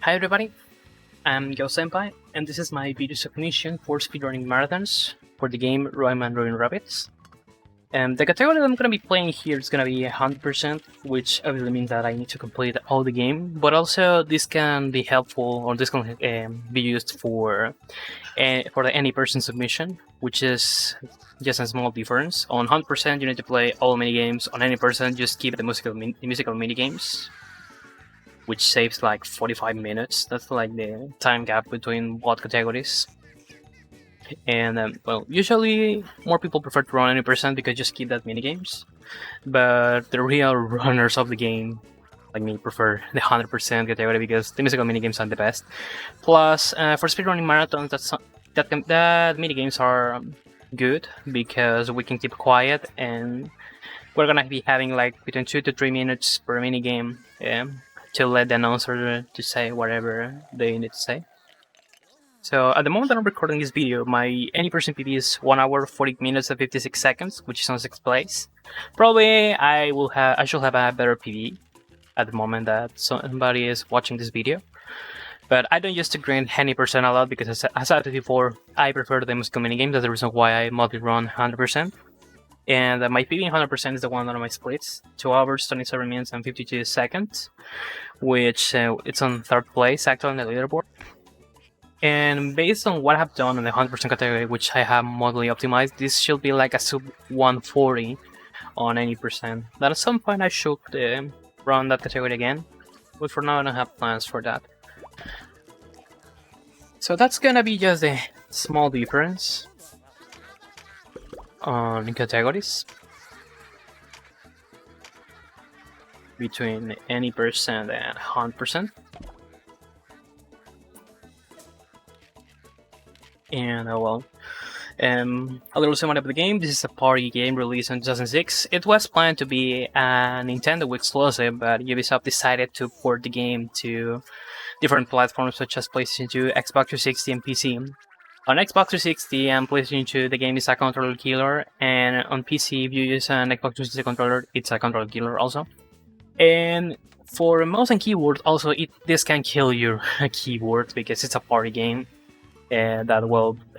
Hi everybody, I'm Yo Senpai, and this is my video submission for speedrunning marathons for the game Rayman Raving Rabbids. And the category that I'm gonna be playing here is gonna be 100%, which obviously means that I need to complete all the game, but also this can be helpful, or this can be used for the any person submission, which is just a small difference. On 100%, you need to play all minigames. On any person, just keep the musical minigames, which saves like 45 minutes. That's like the time gap between both categories. And well, usually more people prefer to run any percent because just keep that minigames. But the real runners of the game, like me, prefer the 100% category because the musical minigames are the best. Plus, for speedrunning marathons, that minigames are good because we can keep quiet and we're gonna be having like between 2 to 3 minutes per minigame. To let the announcer to say whatever they need to say. So at the moment that I'm recording this video, my any person PB is 1 hour 40 minutes and 56 seconds, which is on 6th place. Probably I should have a better PB at the moment that somebody is watching this video. But I don't used to grind any percent a lot because as I said before, I prefer the musical minigame. That's the reason why I multi-run 100%. And my PB 100% is the one on my splits, 2 hours, 27 minutes and 52 seconds, which it's on 3rd place actually on the leaderboard. And based on what I have done in the 100% category, which I have modally optimized, this should be like a sub 140 on any percent. Then at some point I should run that category again, but for now I don't have plans for that. So that's gonna be just a small difference on categories between any percent and 100%. And well, a little summary of the game. This is a party game released in 2006. It was planned to be a Nintendo exclusive, but Ubisoft decided to port the game to different platforms such as PlayStation 2, Xbox 360, and PC. On Xbox 360 and PlayStation 2, the game is a controller killer, and on PC, if you use an Xbox 360 controller, it's a controller killer also. And for mouse and keyboard, also, this can kill your keyboard because it's a party game.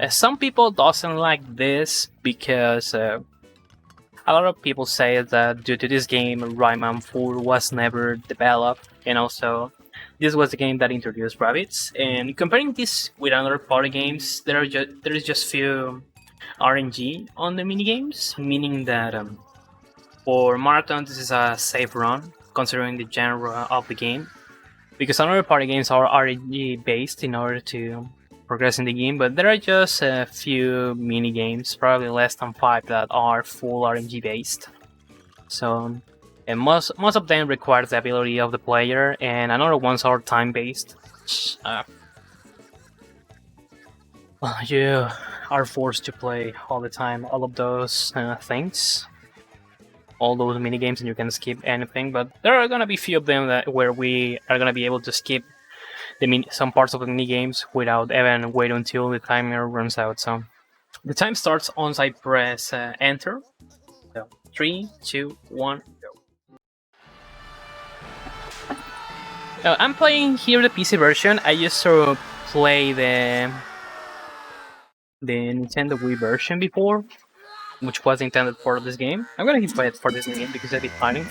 Some people doesn't like this because a lot of people say that due to this game, Rayman 4 was never developed, and also this was the game that introduced Rabbids. And comparing this with other party games, there is just few RNG on the minigames, meaning that for marathon this is a safe run considering the genre of the game, because other party games are RNG based in order to progress in the game, but there are just a few mini games, probably less than 5, that are full RNG based. So, and most of them require the ability of the player, and another ones are time based. You are forced to play all the time all of those things, all those mini games, and you can skip anything. But there are gonna be few of them where we are gonna be able to skip some parts of the mini games without even wait until the timer runs out. So the time starts once I press enter. So 3, 2, 1, go. I'm playing here the PC version. I used to play the Nintendo Wii version before, which was intended for this game. I'm gonna hit it for this game because I did fighting.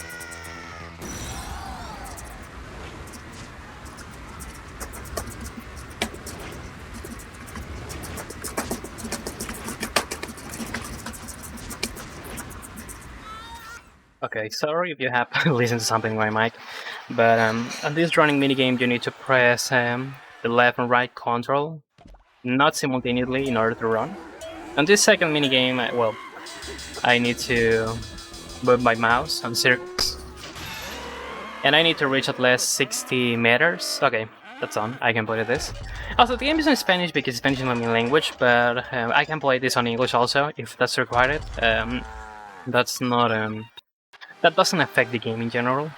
Okay, sorry if you have listened to something with my mic, but on this running minigame you need to press the left and right control, not simultaneously, in order to run. On this second minigame, I need to move my mouse on circles, and I need to reach at least 60 meters. Okay, that's on. I can play this. Also, the game is in Spanish because Spanish is my main language, but I can play this on English also if that's required. That's not that doesn't affect the game in general.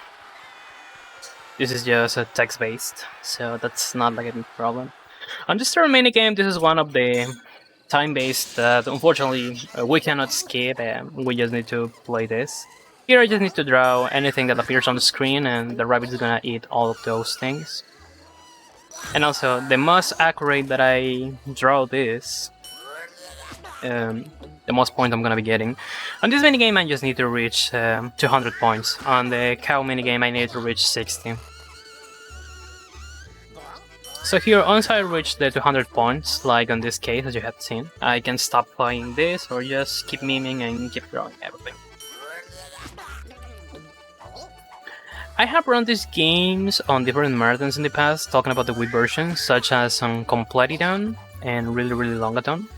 This is just a text-based, so that's not like a big problem. On this third minigame, this is one of the time-based that unfortunately we cannot skip, we just need to play this. Here I just need to draw anything that appears on the screen, and the rabbit is gonna eat all of those things. And also, the most accurate that I draw this, the most points I'm gonna be getting. On this minigame, I just need to reach 200 points. On the cow minigame, I need to reach 60. So here, once I reach the 200 points, like on this case, as you have seen, I can stop playing this or just keep miming and keep drawing everything. I have run these games on different marathons in the past, talking about the Wii version, such as on Completion and Really Longathon.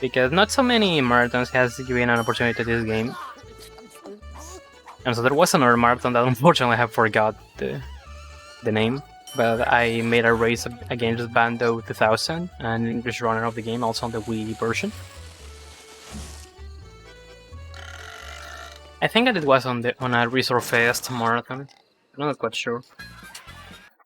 Because not so many marathons has given an opportunity to this game. And so there was another marathon that unfortunately I have forgot the name. But I made a race against Bando 2000, an English runner of the game, also on the Wii version. I think that it was on a Resort Fest marathon. I'm not quite sure.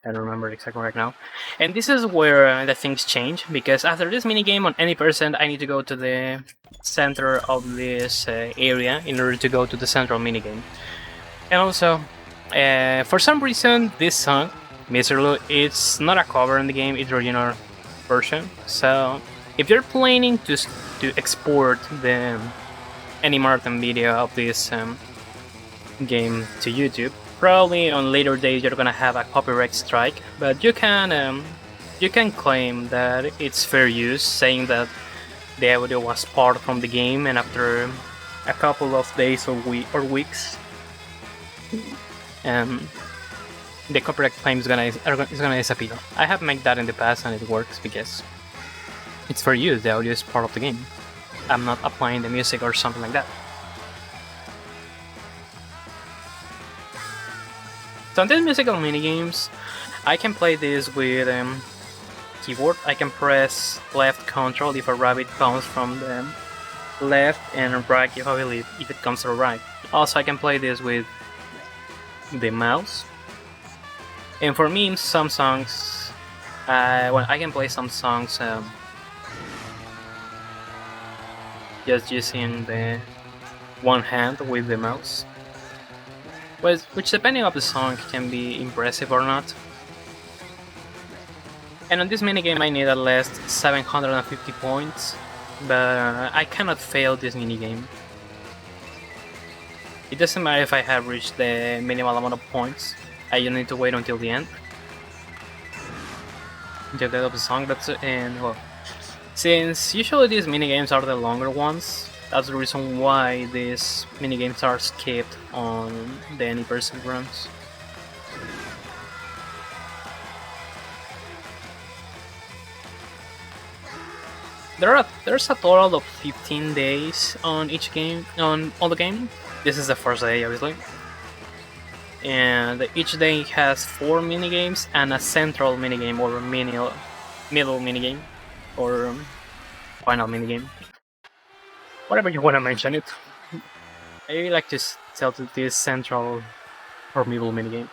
I don't remember exactly right now. And this is where the things change, because after this minigame on any percent, I need to go to the center of this area in order to go to the central minigame. And also, for some reason, this song, Mr. Lou, it's not a cover in the game, it's the original version. So, if you're planning to export any marathon video of this game to YouTube, probably on later days you're gonna have a copyright strike, but you can claim that it's fair use, saying that the audio was part from the game, and after a couple of days or weeks, the copyright claim is gonna disappear. I have made that in the past and it works because it's fair use. The audio is part of the game. I'm not applying the music or something like that. So on these musical minigames, I can play this with keyboard. I can press left control if a rabbit comes from the left, and right if it comes to the right. Also, I can play this with the mouse. And for me, some songs, I can play some songs just using the one hand with the mouse. Which, depending on the song, can be impressive or not. And on this minigame I need at least 750 points, but I cannot fail this minigame. It doesn't matter if I have reached the minimal amount of points, I just need to wait until the end. Until the end of the song, well, since usually these minigames are the longer ones, that's the reason why these minigames are skipped on the any person runs. There's a total of 15 days on each game, on all the game. This is the first day, obviously. And each day has 4 minigames and a central minigame, or middle minigame, or final minigame. Whatever you want to mention it. I really like to tell to this central or middle minigame.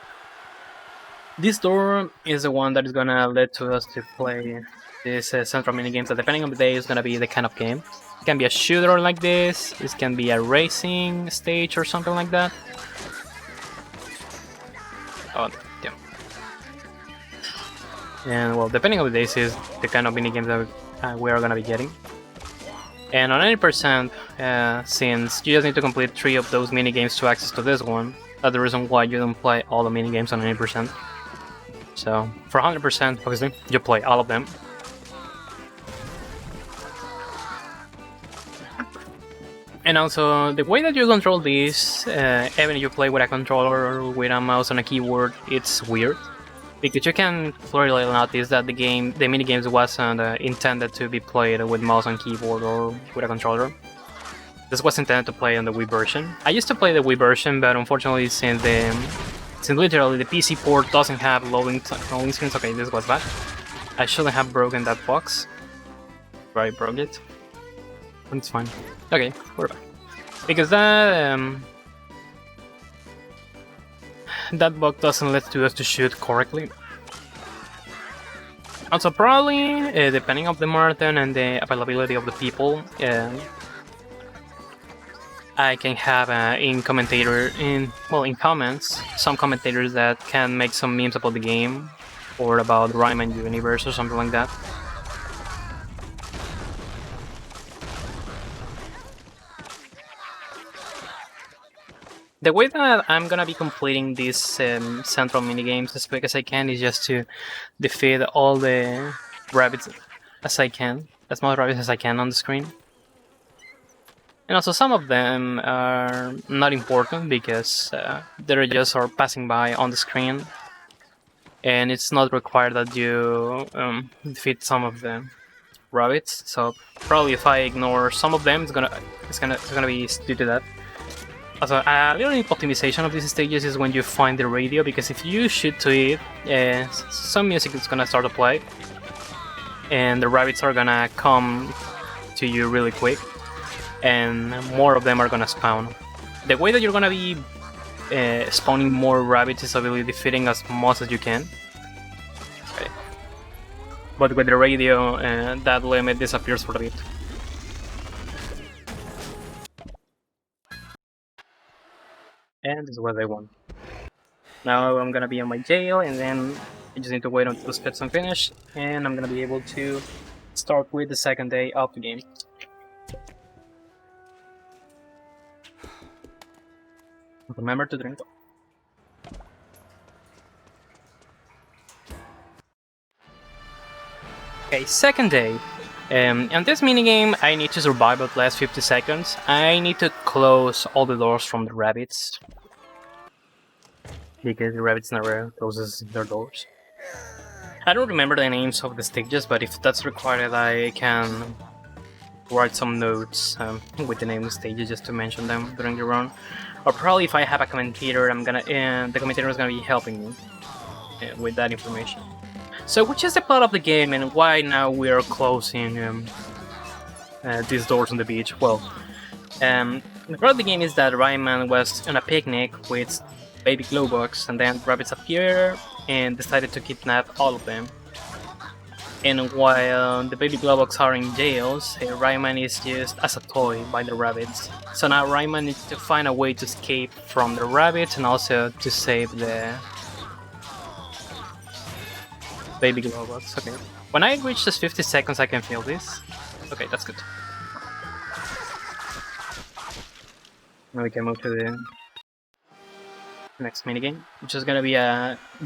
This door is the one that is gonna lead to us to play this central minigame, so depending on the day, it's gonna be the kind of game. It can be a shooter like this, it can be a racing stage or something like that. Oh, damn. And well, depending on the days is the kind of minigames that we are gonna be getting. And on any percent, since you just need to complete 3 of those minigames to access to this one, that's the reason why you don't play all the minigames on any percent. So, for 100%, obviously, you play all of them. And also, the way that you control this, even if you play with a controller or with a mouse and a keyboard, it's weird. Because you can clearly notice that the minigames wasn't intended to be played with mouse and keyboard or with a controller. This was intended to play on the Wii version. I used to play the Wii version, but unfortunately, since literally the PC port doesn't have loading screens, okay, this was bad. I shouldn't have broken that box. But I broke it. It's fine. Okay, we're back. Because that bug doesn't let us to shoot correctly. Also, probably, depending on the marathon and the availability of the people, I can have in comments some commentators that can make some memes about the game, or about Rayman universe or something like that. The way that I'm gonna be completing these central minigames as quick as I can is just to defeat all the rabbits as I can, as much rabbits as I can on the screen. And also some of them are not important because they're just are passing by on the screen, and it's not required that you defeat some of the rabbits. So probably if I ignore some of them, it's gonna be due to that. Also, a little optimization of these stages is when you find the radio, because if you shoot to it, some music is gonna start to play, and the rabbits are gonna come to you really quick, and more of them are gonna spawn. The way that you're gonna be spawning more rabbits is obviously defeating as much as you can. Okay. But with the radio, that limit disappears for a bit. And this is what I want. Now I'm gonna be in my jail, and then I just need to wait until the spits are finished, and I'm gonna be able to start with the second day of the game. Remember to drink. Okay, second day. On this minigame, I need to survive at last 50 seconds. I need to close all the doors from the rabbits, because the rabbits never closes their doors. I don't remember the names of the stages, but if that's required, I can write some notes with the name of the stages just to mention them during the run. Or probably if I have a commentator, the commentator is gonna be helping me with that information. So, which is the plot of the game, and why now we are closing these doors on the beach? Well, the plot of the game is that Rayman was on a picnic with baby glowbugs, and then rabbits appear and decided to kidnap all of them. And while the baby glowbugs are in jails, Rayman is used as a toy by the rabbits. So now Rayman needs to find a way to escape from the rabbits and also to save the baby glowbugs. Okay. When I reach this 50 seconds, I can feel this. Okay, that's good. Now we can move to the next minigame, which is gonna be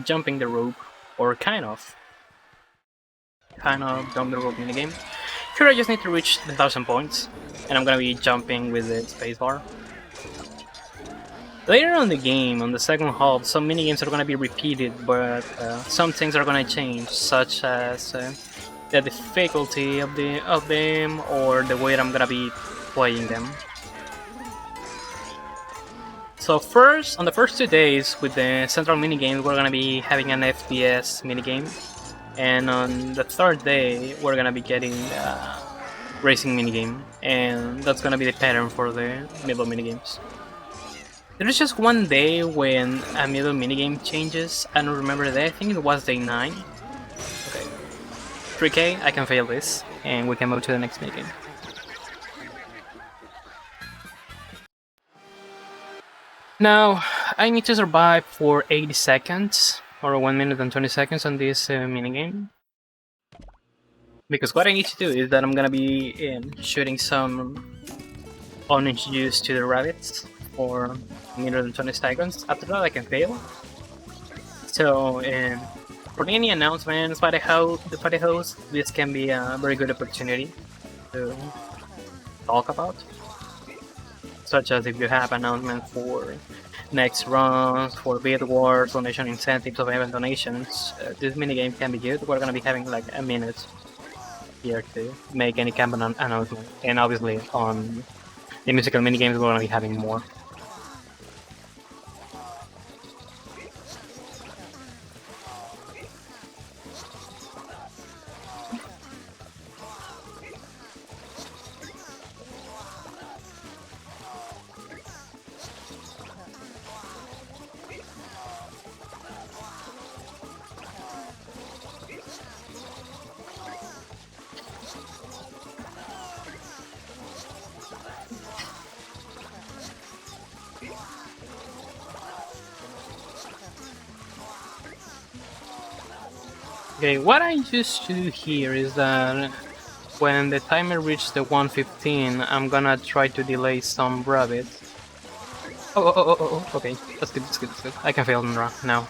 jumping the rope, or kind of jump the rope minigame. Here I just need to reach the 1000 points, and I'm gonna be jumping with the spacebar. Later on the game, on the second half, some minigames are gonna be repeated, but some things are gonna change, such as the difficulty of them, or the way I'm gonna be playing them. So first, on the first 2 days with the central minigame, we're gonna be having an FPS minigame, and on the third day, we're gonna be getting racing minigame, and that's gonna be the pattern for the middle minigames. There is just one day when a middle minigame changes. I don't remember the day. I think it was day 9. Okay, 3K. I can fail this, and we can move to the next minigame. Now, I need to survive for 80 seconds, or 1 minute and 20 seconds on this minigame. Because what I need to do is that I'm gonna be shooting some orange juice to the rabbits for 1 minute and 20 seconds. After that, I can fail. So, for any announcements by the host, this can be a very good opportunity to talk about. Such as if you have announcements for next runs, for bid wars, donation incentives, or event donations, this minigame can be good. We're gonna be having like a minute here to make any kind of announcement. And obviously on the musical minigames, we're gonna be having more. Okay, what I used to do here is that when the timer reaches the 115, I'm gonna try to delay some rabbits. Okay, that's good, that's good, that's good. I can fail them now.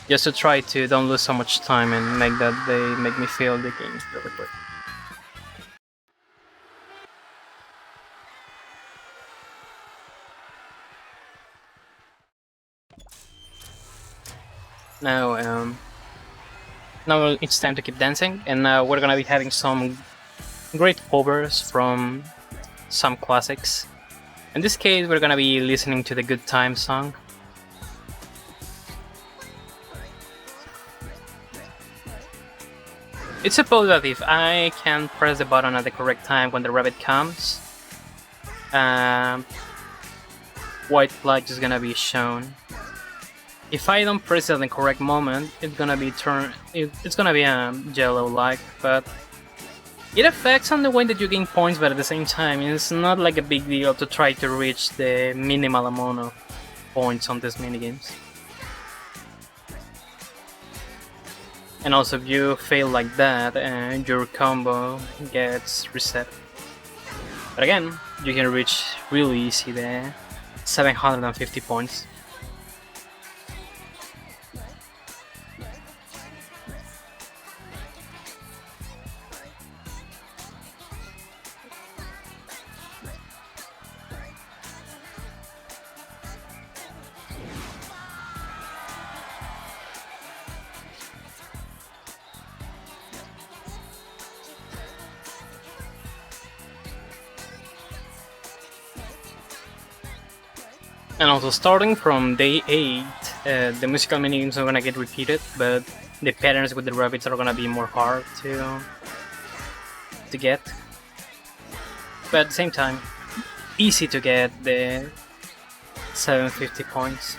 Just to try to don't lose so much time and make that they make me feel the game really quick. Now, now it's time to keep dancing, and now we're gonna be having some great covers from some classics. In this case, we're gonna be listening to the Good Time song. It's supposed that if I can press the button at the correct time when the rabbit comes, white flag is gonna be shown. If I don't press it at the correct moment, it's gonna be it's gonna be a yellow light, but it affects on the way that you gain points, but at the same time, it's not like a big deal to try to reach the minimal amount of points on these minigames. And also, if you fail like that, your combo gets reset. But again, you can reach really easy the 750 points. And also, starting from day 8, the musical minigames are gonna get repeated, but the patterns with the rabbits are gonna be more hard to get. But at the same time, easy to get the 750 points.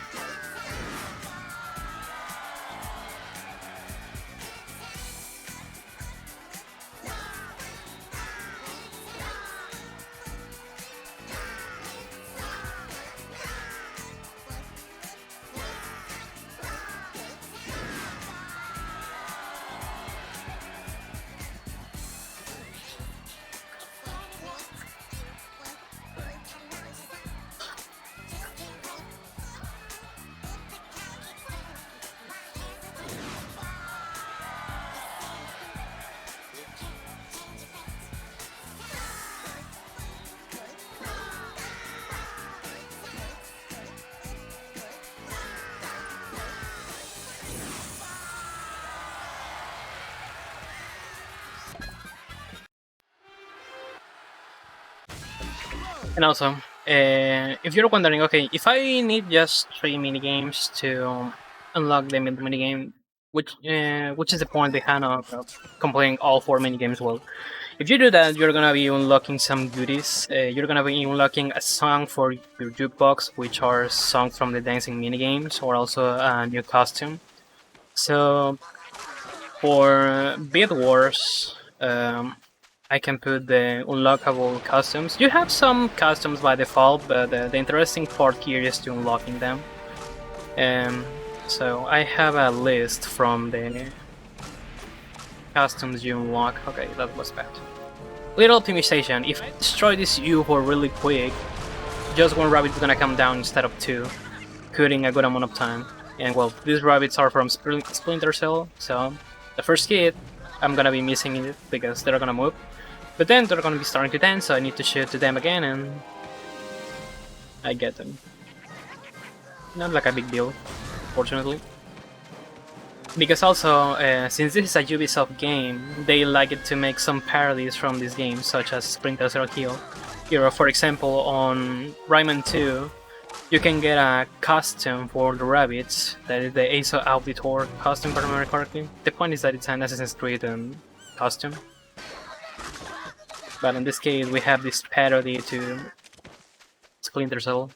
And also, if you're wondering, okay, if I need just 3 minigames to unlock the minigame, which is the point behind of completing all 4 minigames? Well, if you do that, you're gonna be unlocking some goodies. You're gonna be unlocking a song for your jukebox, which are songs from the dancing minigames, or also a new costume. So, for Bid Wars, I can put the unlockable costumes. You have some costumes by default, but the interesting part here is to unlocking them. So I have a list from the costumes you unlock. Okay, that was bad. Little optimization. If I destroy this UFO really quick, just one rabbit is gonna come down instead of 2, cutting a good amount of time. And well, these rabbits are from Splinter Cell, so the first hit, I'm gonna be missing it because they're gonna move. But then they're gonna be starting to dance, so I need to shoot to them again, and I get them. Not like a big deal, fortunately. Because also, since this is a Ubisoft game, they like it to make some parodies from this game, such as Splinter Cell Hero. For example, on Rayman 2, you can get a costume for the Rabbids, that is the Ace of Auditor costume, if I remember correctly. The point is that it's an Assassin's Creed costume. But in this case, we have this parody to Splinter Cell.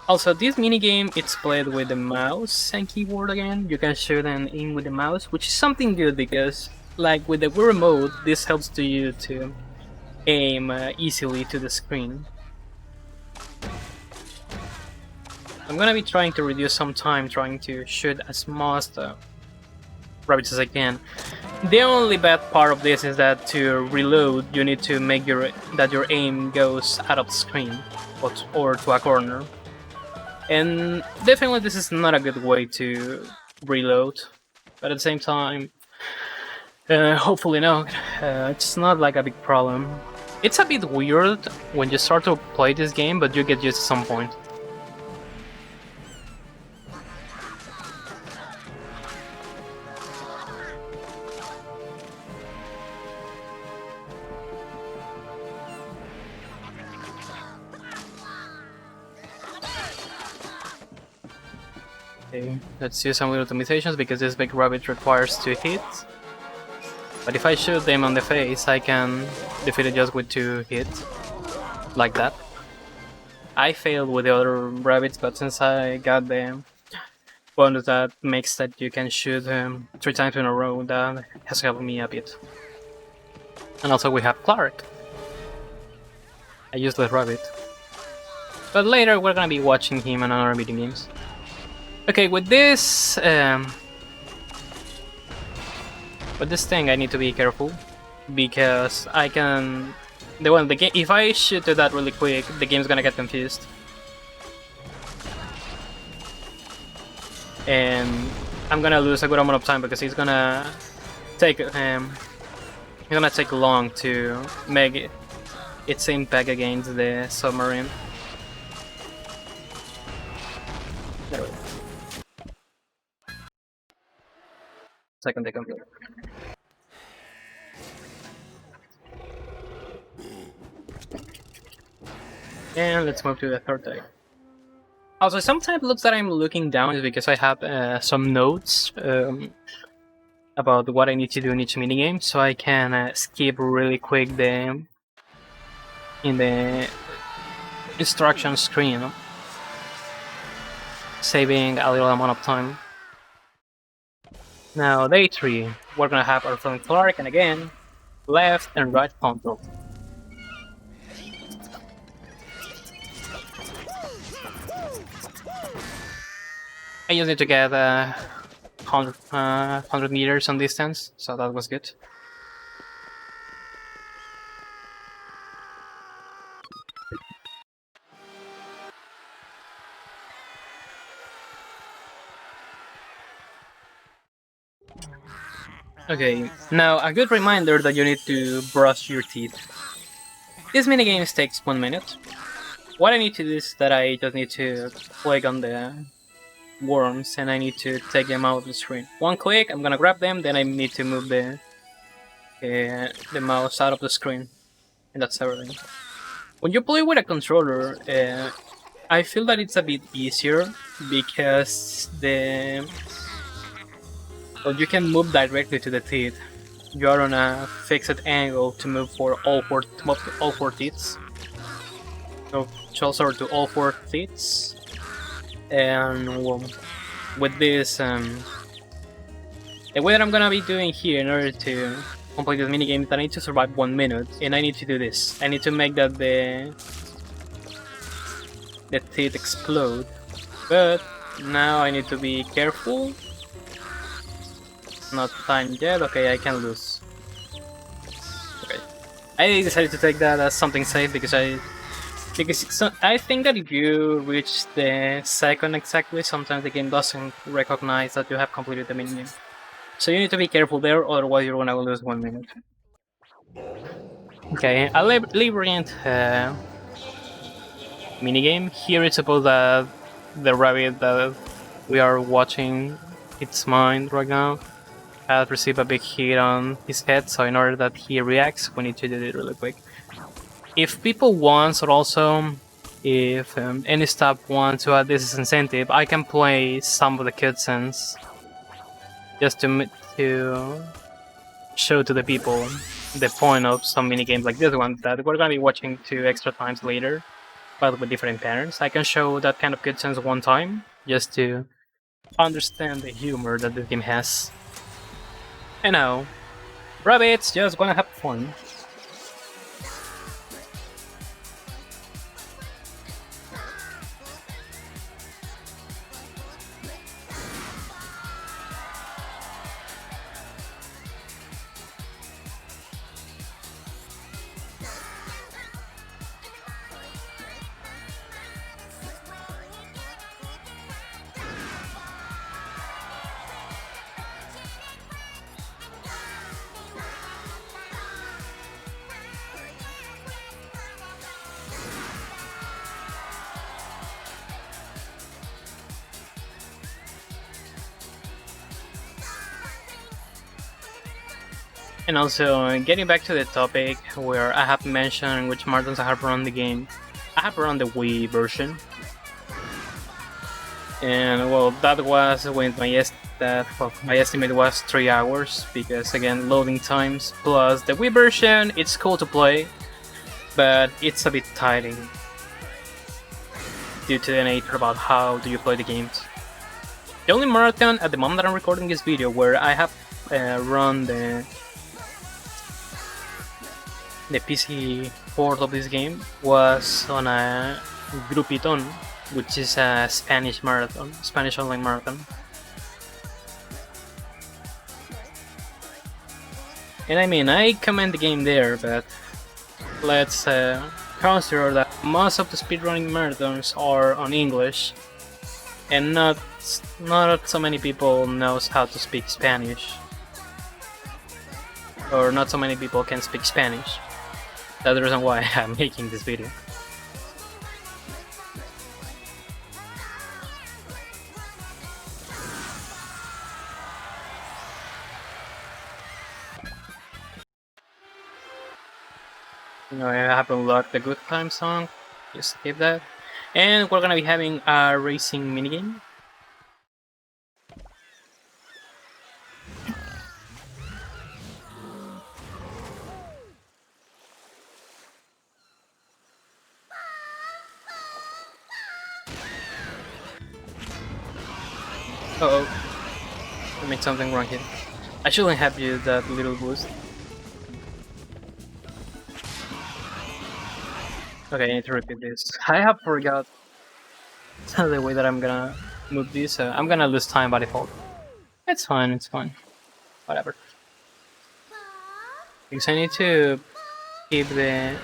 Also, this minigame, it's played with the mouse and keyboard again. You can shoot and aim with the mouse, which is something good because, like with the Wii Remote, this helps to you to aim easily to the screen. I'm gonna be trying to reduce some time trying to shoot as most rabbits as I can. The only bad part of this is that to reload, you need to make that your aim goes out of the screen or to a corner. And definitely this is not a good way to reload, but at the same time, hopefully no, it's not like a big problem. It's a bit weird when you start to play this game, but you get used to some point. Okay, let's use some little optimizations because this big rabbit requires 2 hits. But if I shoot them on the face, I can defeat it just with 2 hits. Like that. I failed with the other rabbits, but since I got the bonus that makes that you can shoot 3 times in a row, that has helped me a bit. And also we have Clark. A useless rabbit. But later we're gonna be watching him on other meeting games. Okay, with this thing I need to be careful because I can the game if I shoot to that really quick, the game's gonna get confused. And I'm gonna lose a good amount of time because he's gonna take long to make its impact against the submarine. There we go. Second they complete. And let's move to the third day. Also, sometimes it looks that I'm looking down is because I have some notes about what I need to do in each minigame, so I can skip really quick in the instruction screen, saving a little amount of time. Now, day 3, we're gonna have our friend Clark, and again, left and right control. I just need to get 100 meters on distance, so that was good. Okay, now a good reminder that you need to brush your teeth. This minigame takes 1 minute. What I need to do is that I just need to click on the worms and I need to take them out of the screen. 1 click, I'm gonna grab them, then I need to move the mouse out of the screen. And that's everything. When you play with a controller, I feel that it's a bit easier because you can move directly to the teeth. You are on a fixed angle to move for all four teeth. So also to all 4 teeth. And with this, the way that I'm gonna be doing here in order to complete this minigame is that I need to survive 1 minute, and I need to do this. I need to make that the teeth explode. But now I need to be careful. Not time yet. Okay, I can lose. Okay, I decided to take that as something safe because I think that if you reach the second exactly, sometimes the game doesn't recognize that you have completed the minigame. So you need to be careful there, otherwise you're gonna lose 1 minute. Okay, a labyrinth minigame. Here it's supposed that the rabbit that we are watching its mind right now has received a big hit on his head, so in order that he reacts, we need to do it really quick. If people want, or also if any staff wants to add this incentive, I can play some of the cutscenes just to show to the people the point of some minigames like this one that we're gonna be watching 2 extra times later, but with different patterns. I can show that kind of cutscenes 1 time just to understand the humor that the game has. You know, rabbits just wanna have fun. And also, getting back to the topic where I have mentioned which marathons I have run the game, I have run the Wii version. And well, that was when my estimate was 3 hours, because again, loading times, plus the Wii version, it's cool to play, but it's a bit tiring due to the nature about how do you play the games. The only marathon at the moment that I'm recording this video where I have run the PC port of this game was on a Grupiton, which is a Spanish online marathon. And I mean, I commend the game there, but let's consider that most of the speedrunning marathons are on English, and not so many people knows how to speak Spanish, or not so many people can speak Spanish. That's the reason why I'm making this video. I haven't unlocked the good time song, just skip that. And we're gonna be having a racing minigame. Uh oh, I made something wrong here. I shouldn't have used that little boost. Okay, I need to repeat this. I have forgot the way that I'm gonna move this. I'm gonna lose time by default. It's fine, it's fine. Whatever. Because I need to keep the...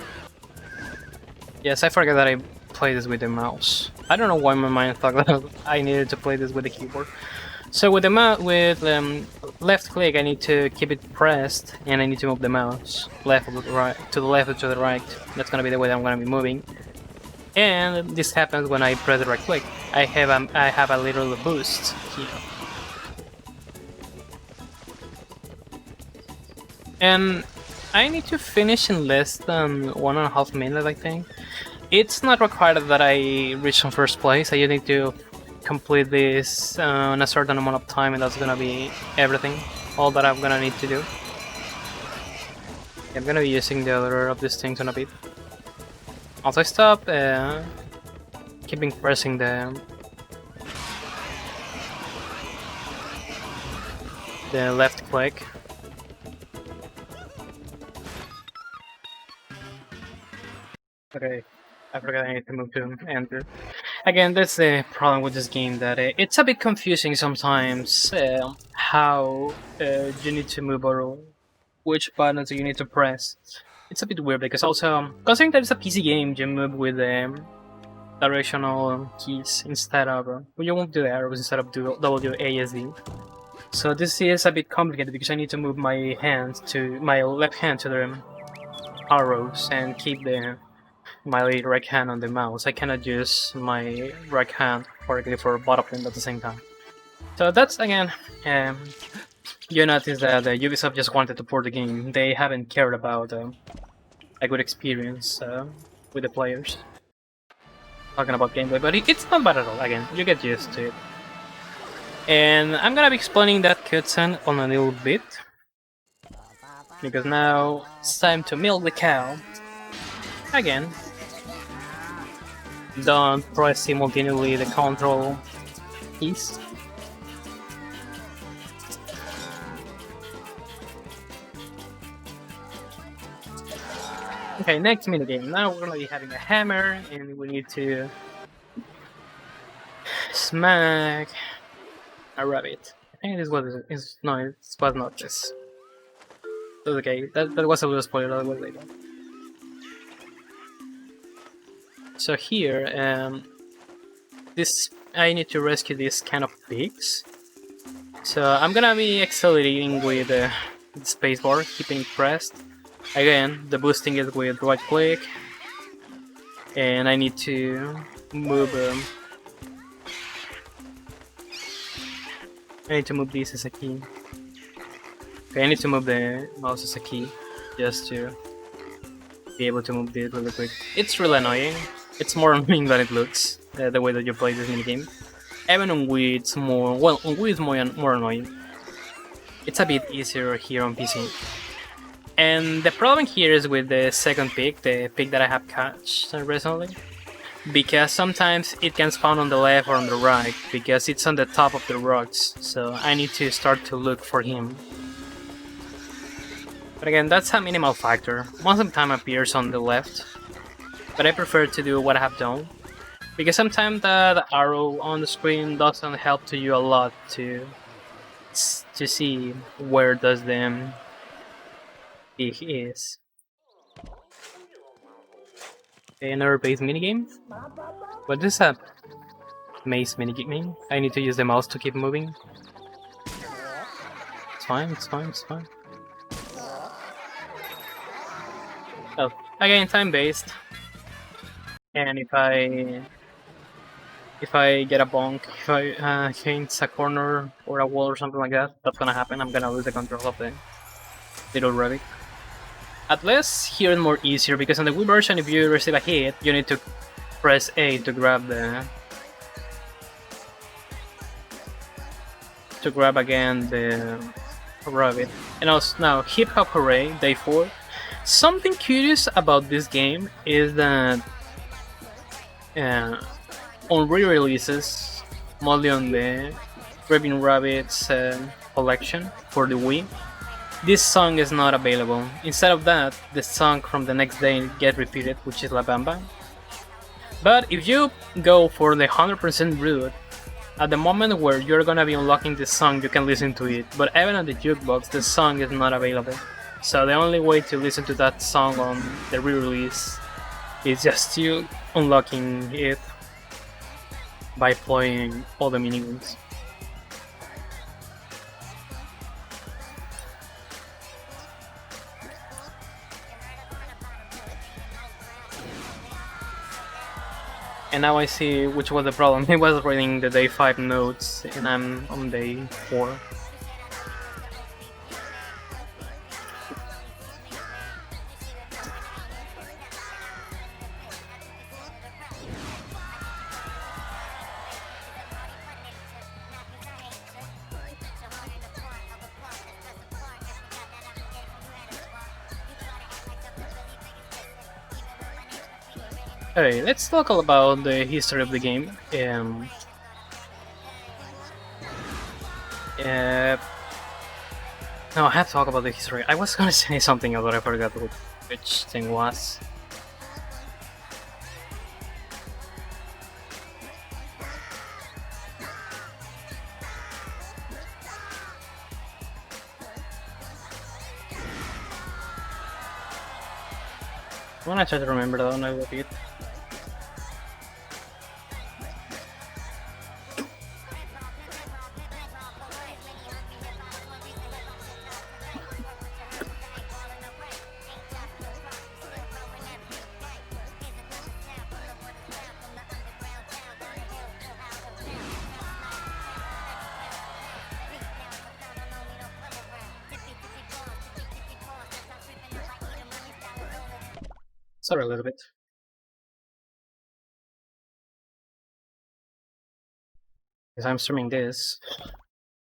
Yes, I forgot that I play this with the mouse. I don't know why my mind thought that I needed to play this with the keyboard. So with the left click, I need to keep it pressed, and I need to move the mouse left or right, to the left or to the right. That's gonna be the way that I'm gonna be moving. And this happens when I press the right click. I have a little boost here. And I need to finish in less than 1.5 minutes, I think. It's not required that I reach on first place. I just need to complete this in a certain amount of time, and that's gonna be everything. All that I'm gonna need to do. I'm gonna be using the other of these things in a bit. Also, I stop keeping pressing the left click. Okay, I forgot I need to move to enter. Again, that's the problem with this game, that it's a bit confusing sometimes how you need to move or which buttons you need to press. It's a bit weird, because also, considering that it's a PC game, you move with directional keys instead of... you won't do the arrows instead of WASD. So this is a bit complicated, because I need to move my left hand to the arrows and keep my right hand on the mouse. I cannot use my right hand correctly for both of them at the same time. So that's, again, you notice that Ubisoft just wanted to port the game. They haven't cared about a good experience with the players. Talking about gameplay, but it's not bad at all. Again, you get used to it. And I'm gonna be explaining that cutscene on a little bit, because now it's time to milk the cow. Again, don't press simultaneously the control keys. Okay, next minigame. Now we're gonna be having a hammer, and we need to smack a rabbit. I think this was no, it was not this. That's okay. That was a little spoiler. That was later. So here, I need to rescue these kind of pigs. So I'm gonna be accelerating with the spacebar, keeping it pressed. Again, the boosting is with right click, and I need to move. I need to move this as a key. Okay, I need to move the mouse as a key just to be able to move it really quick. It's really annoying. It's more annoying than it looks, the way that you play this minigame. Even on Wii, it's more... Well, on Wii it's more annoying. It's a bit easier here on PC. And the problem here is with the second pick, the pick that I have catched recently. Because sometimes it can spawn on the left or on the right, because it's on the top of the rocks, so I need to start to look for him. But again, that's a minimal factor. Most of the time appears on the left, but I prefer to do what I have done, because sometimes the arrow on the screen doesn't help to you a lot to see where does the he is. Okay, another base minigame. What is a maze minigame? I need to use the mouse to keep moving. It's fine, it's fine, it's fine. Oh, again, time-based. And if I get a bonk, if I hit a corner or a wall or something like that, that's gonna happen. I'm gonna lose the control of the little rabbit. At least here it's more easier, because on the Wii version, if you receive a hit, you need to press A to grab again the rabbit. And also now, Hip Hop Hooray, Day 4. Something curious about this game is that on re-releases, mostly on the Raving Rabbids collection for the Wii, this song is not available. Instead of that, the song from the next day gets repeated, which is La Bamba. But if you go for the 100% route, at the moment where you're gonna be unlocking this song, you can listen to it. But even on the jukebox, the song is not available. So the only way to listen to that song on the re-release is just you unlocking it by playing all the minigames. And now I see which was the problem. It was reading the day 5 notes, and I'm on day 4. Okay, let's talk about the history of the game. No, I have to talk about the history. I was gonna say something else, but I forgot which thing was. When I try to remember that one, I will repeat. Sorry a little bit. Because I'm streaming this,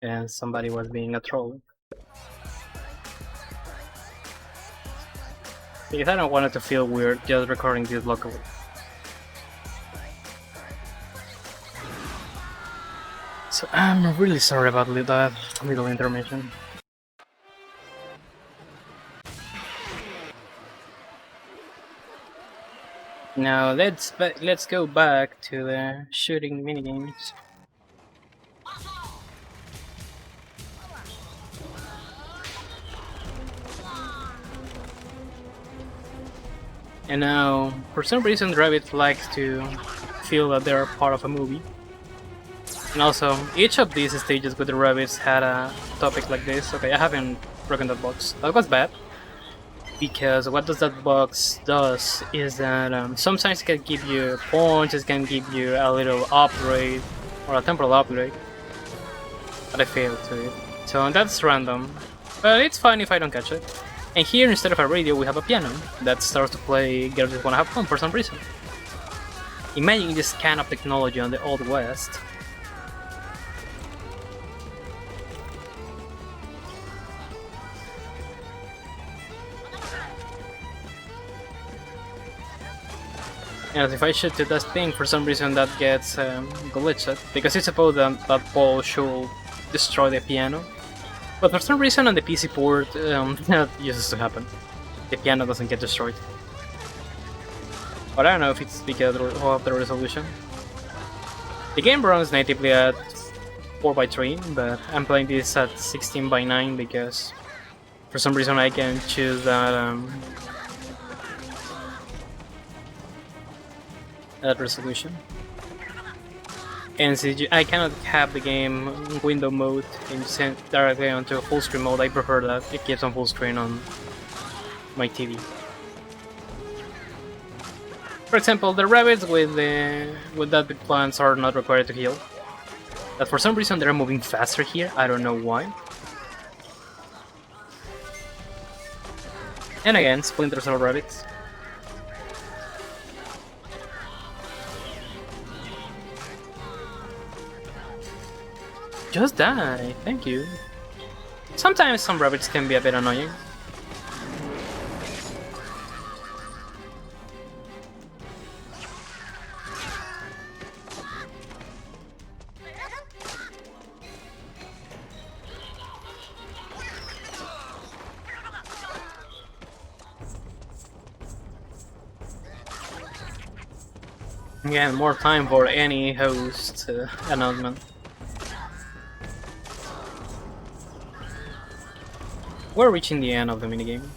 and somebody was being a troll. Because I don't want it to feel weird just recording this locally. So I'm really sorry about that little intermission. Now let's go back to the shooting minigames. And now, for some reason, Rabbids likes to feel that they're part of a movie. And also, each of these stages with the Rabbids had a topic like this. Okay, I haven't broken that box. That was bad. Because what does that box does is that sometimes it can give you points, it can give you a little upgrade or a temporal upgrade, but I failed to it. So that's random. But it's fine if I don't catch it. And here, instead of a radio, we have a piano that starts to play Girls Just Wanna Have Fun for some reason. Imagine this kind of technology on the Old West. And if I shoot to that thing, for some reason that gets glitched, because it's supposed that ball should destroy the piano. But for some reason on the PC port, that uses to happen. The piano doesn't get destroyed. But I don't know if it's because of the resolution. The game runs natively at 4:3, but I'm playing this at 16:9 because for some reason I can choose that resolution. And since I cannot have the game window mode and send directly onto full screen mode, I prefer that it keeps on full screen on my TV. For example, the Rabbids with that big plants are not required to heal. But for some reason they're moving faster here, I don't know why. And again, Splinter Cell Rabbids. Just die, thank you. Sometimes some rabbits can be a bit annoying. Again, more time for any host announcement. We're reaching the end of the minigame.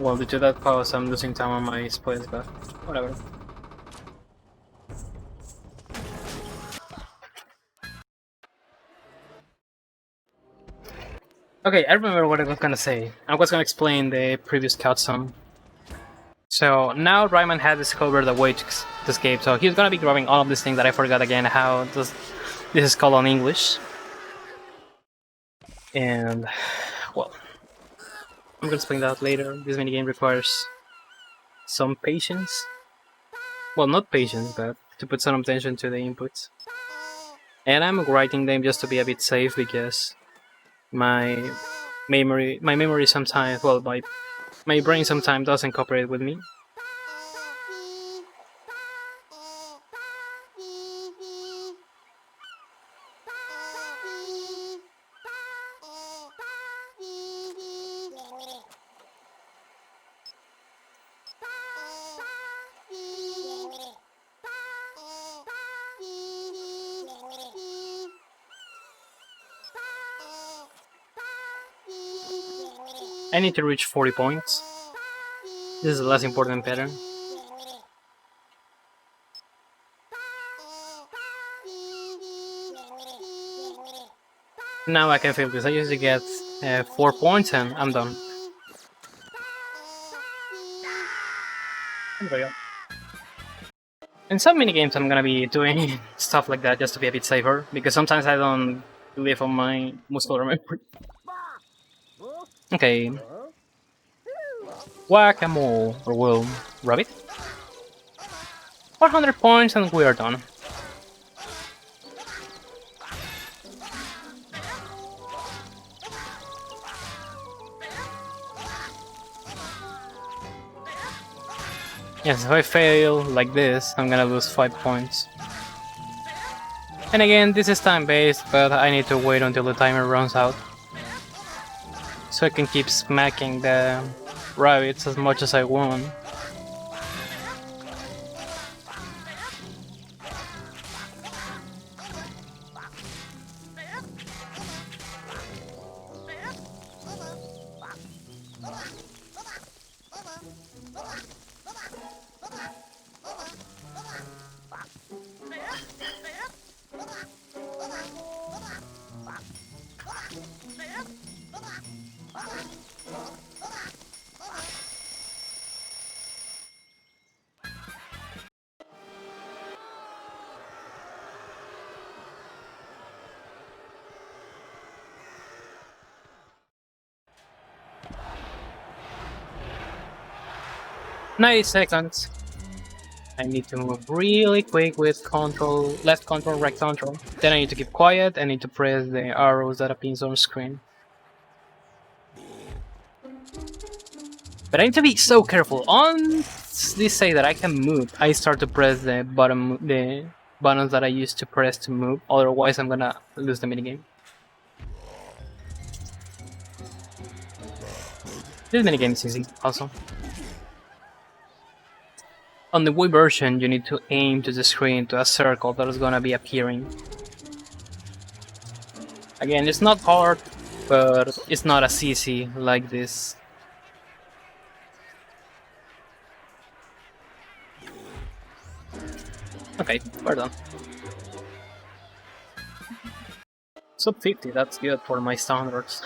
Well, due to that pause, I'm losing time on my splays, but whatever. Okay, I remember what I was gonna say. I was gonna explain the previous cutscene. So now Rayman had discovered a way to escape, so he's gonna be grabbing all of these things that I forgot again how this is called on English. And, well, I'm gonna explain that later. This minigame requires some patience. Well, not patience, but to put some attention to the inputs. And I'm writing them just to be a bit safe because my memory sometimes, well, my brain sometimes doesn't cooperate with me. I need to reach 40 points. This is the less important pattern. Now I can feel this. I usually get 4 points and I'm done. There we go. In some minigames I'm gonna be doing stuff like that just to be a bit safer, because sometimes I don't live on my muscular memory. Okay. Whack-a-mole, or well, rabbit. 400 points and we are done. Yes, if I fail like this, I'm gonna lose 5 points. And again, this is time-based, but I need to wait until the timer runs out, so I can keep smacking the rabbits as much as I want. 90 seconds. I need to move really quick with control, left control, right control. Then I need to keep quiet. I need to press the arrows that appears on screen. But I need to be so careful. On this say that I can move, I start to press the buttons that I used to press to move. Otherwise, I'm gonna lose the minigame. This minigame is easy, also. On the Wii version, you need to aim to the screen to a circle that is gonna be appearing. Again, it's not hard, but it's not as easy like this. Okay, we're done. Sub 50, that's good for my standards.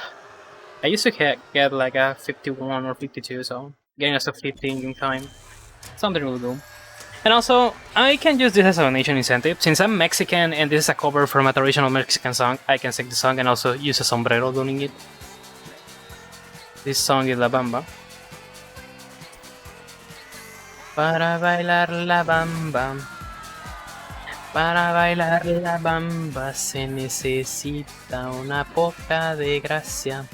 I used to get like a 51 or 52, so getting a sub 50 in time, something really cool. And also, I can use this as a donation incentive. Since I'm Mexican and this is a cover from a traditional Mexican song, I can sing the song and also use a sombrero doing it. This song is La Bamba. Para bailar la bamba. Para bailar la bamba se necesita una poca de gracia.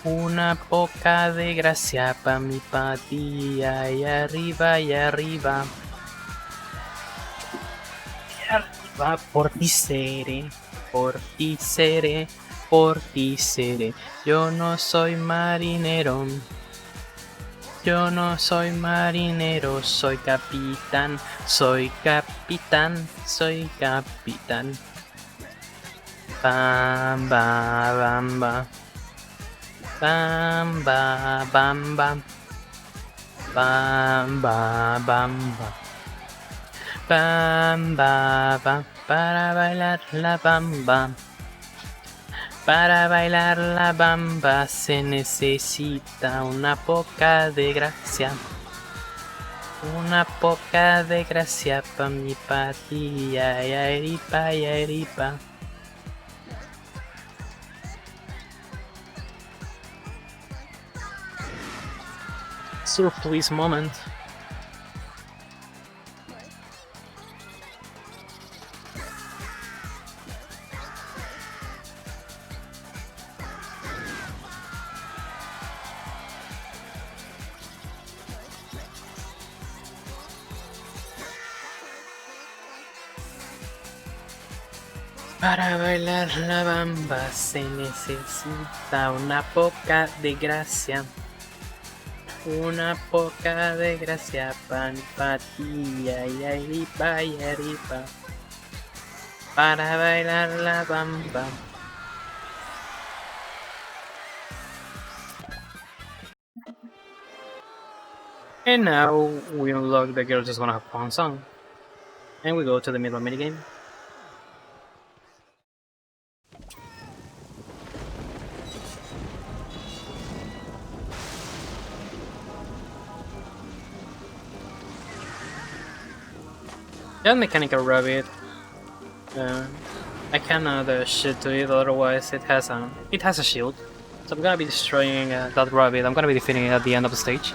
Una poca de gracia pa' mi patilla y arriba y arriba. Y arriba por ti seré, por ti seré, por ti seré. Yo no soy marinero. Yo no soy marinero, soy capitán, soy capitán, soy capitán. Bamba, bamba. Bamba, bamba. Bamba, bamba. Bamba, bamba. Para bailar la bamba. Para bailar la bamba se necesita una poca de gracia. Una poca de gracia pa' mi patilla y aripa y aripa. Surprise moment. Para bailar la bamba se necesita una poca de gracia. Una poca de gracia pan patilla y aripa y aripa. Para bailar la bamba. And now we unlock the girl just wanna have fun song. And we go to the middle minigame. That mechanical rabbit, I cannot shoot to it, otherwise it has a shield. So I'm gonna be destroying that rabbit. I'm gonna be defeating it at the end of the stage.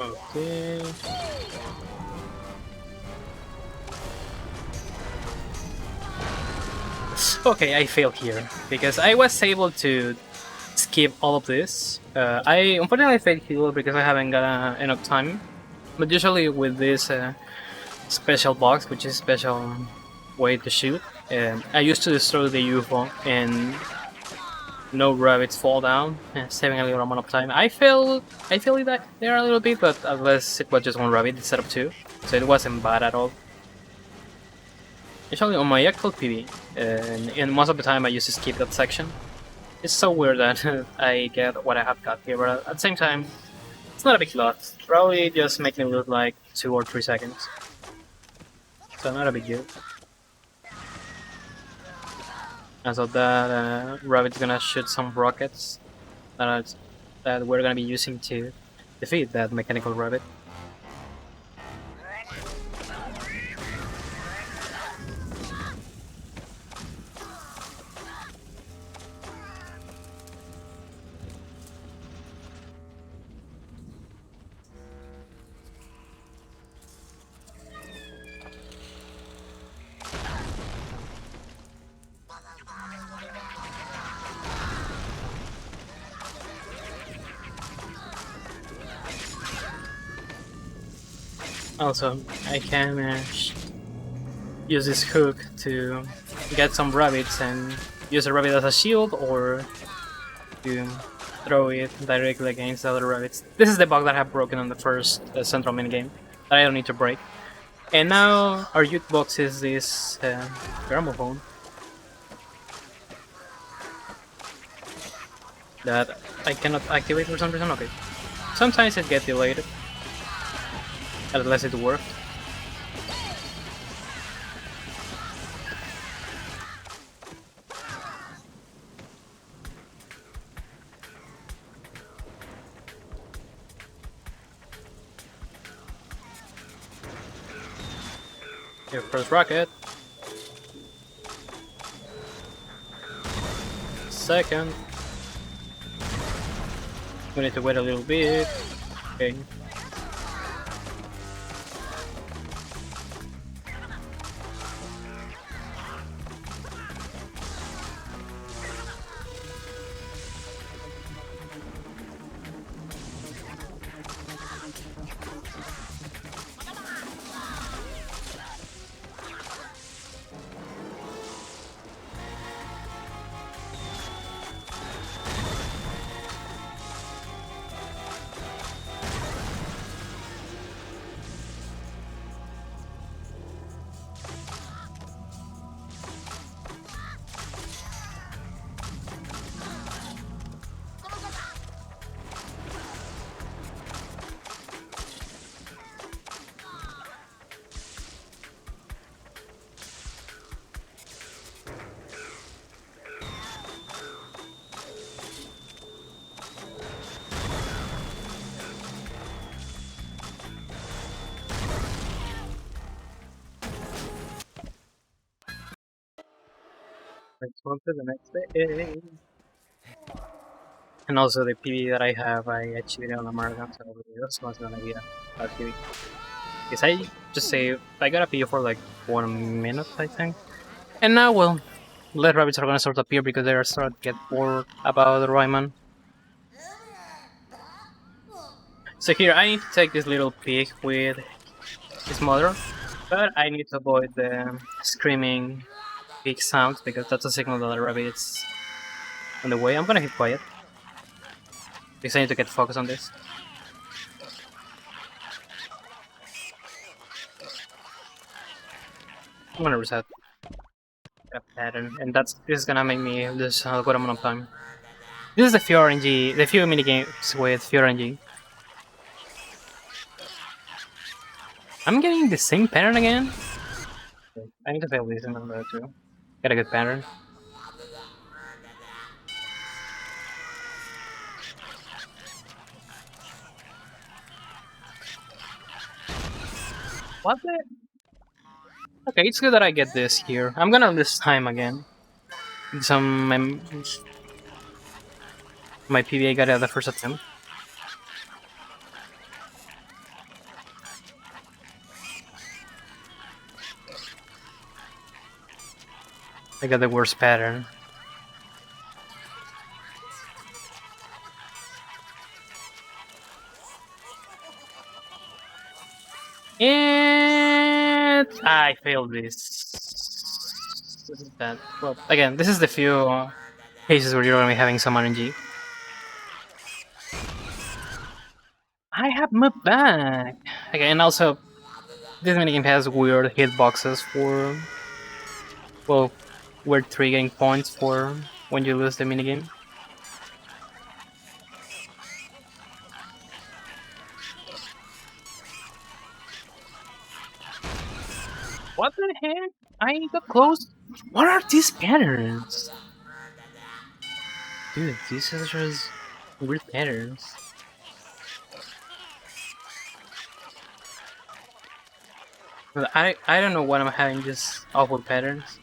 Okay. Okay, I failed here because I was able to skip all of this. I unfortunately failed here because I haven't got enough time. But usually with this special box, which is special way to shoot. And I used to destroy the UFO and no rabbits fall down, saving a little amount of time. I feel that there a little bit, but at least it was just one rabbit instead of two, so it wasn't bad at all. Actually, on my actual PV, and most of the time I used to skip that section. It's so weird that I get what I have got here, but at the same time, it's not a big lot. Probably just making it look like 2 or 3 seconds. So not a big deal. And so that rabbit's gonna shoot some rockets that we're gonna be using to defeat that mechanical rabbit. Also, I can use this hook to get some rabbits and use a rabbit as a shield, or to throw it directly against the other rabbits. This is the bug that I have broken on the first central minigame that I don't need to break. And now our youth box is this gramophone that I cannot activate for some reason. Okay, sometimes it gets delayed, unless it worked. Here, first rocket. Second. We need to wait a little bit. Okay. Let's move to the next day. And also the PB that I have, I achieved it on a marathon, so this one's gonna be a PB. Because I just say I got a PB for like 1 minute, I think. And now, well, less rabbits are gonna start to appear because they are starting to get bored about the Rayman. So here, I need to take this little pig with his mother, but I need to avoid the screaming pig sounds because that's a signal that the rabbit is on the way. I'm gonna hit quiet because I need to get focused on this. I'm gonna reset that pattern, and this is gonna make me lose a good amount of time. This is the few RNG, the few minigames with few RNG. I'm getting the same pattern again. I need to fail this in order to get a good pattern. What the? Okay, it's good that I get this here. I'm gonna lose time again. My PBA got it at the first attempt. I got the worst pattern. I failed this. This is bad. Well, again, this is the few cases where you're gonna be having some RNG. I have moved back! Okay, and also, this minigame has weird hitboxes for, well, weird triggering points for when you lose the minigame. What the heck? I got close. What are these patterns? Dude, these are just weird patterns. But I don't know why I'm having these awful patterns.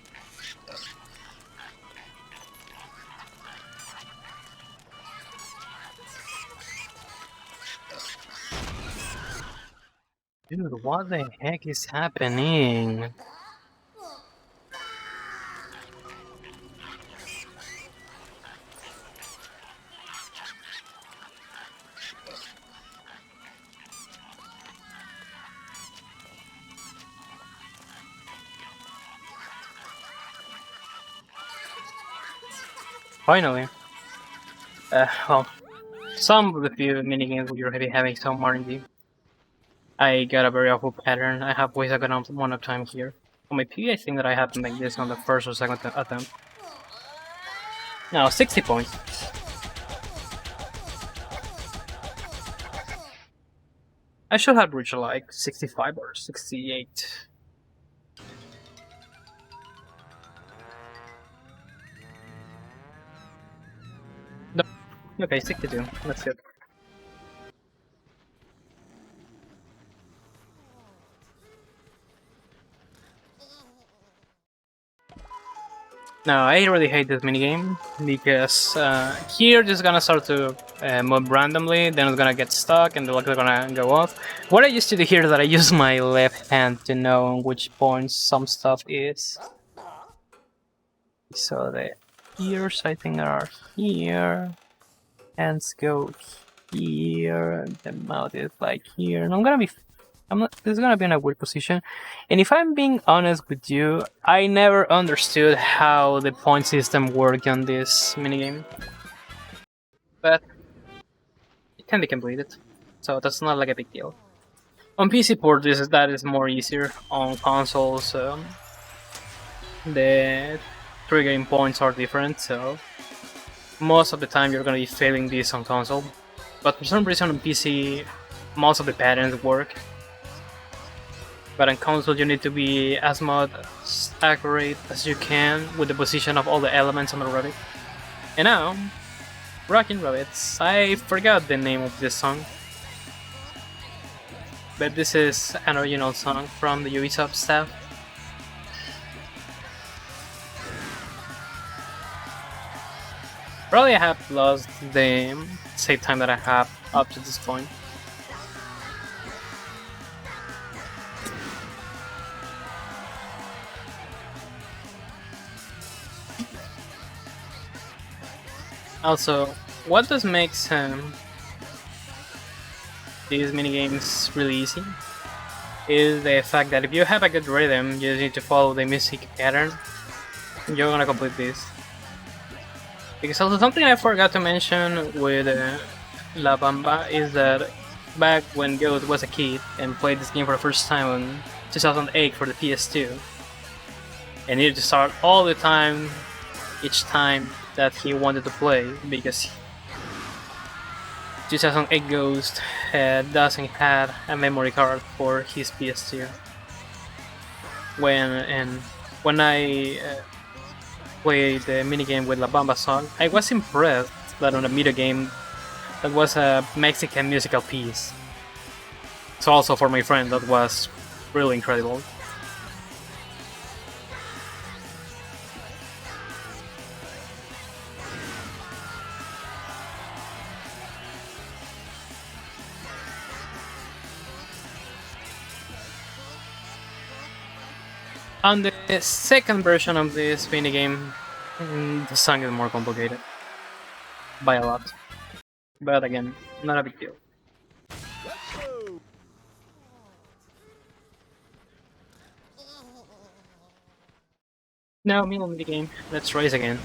Dude, what the heck is happening? Finally. Well, some of the few minigames where you're maybe having some RNG. I got a very awful pattern. I have wasted a good amount of time here. On my P, I think that I have to make this on the first or second attempt. Now, 60 points. I should have reached like 65 or 68. No. Okay, 62. That's good. Now, I really hate this minigame because here just gonna start to move randomly, then it's gonna get stuck and the luck is gonna go off. What I used to do here is that I use my left hand to know which points some stuff is. So the ears I think are here, hands go here, the mouth is like here, and this is gonna be in a weird position. And if I'm being honest with you, I never understood how the point system worked on this minigame. But it can be completed, so that's not like a big deal. On PC port, that is more easier. On consoles, the triggering points are different, so most of the time you're gonna be failing this on console. But for some reason on PC, most of the patterns work. But on console, you need to be as much accurate as you can with the position of all the elements on the rabbit. And now, Rockin' Rabbids. I forgot the name of this song. But this is an original song from the Ubisoft staff. Probably I have lost the save time that I have up to this point. Also, what does make these minigames really easy is the fact that if you have a good rhythm, you just need to follow the music pattern, you're gonna complete this. Because also something I forgot to mention with La Bamba is that back when Goat was a kid and played this game for the first time in 2008 for the PS2, and needed to start all the time, each time that he wanted to play, because 2008 Ghost doesn't have a memory card for his PS2. When I played the minigame with La Bamba song, I was impressed that on a minigame that was a Mexican musical piece. So also for my friend, that was really incredible. On the second version of this minigame, the song is more complicated. By a lot. But again, not a big deal. No, me on the game. Let's race again.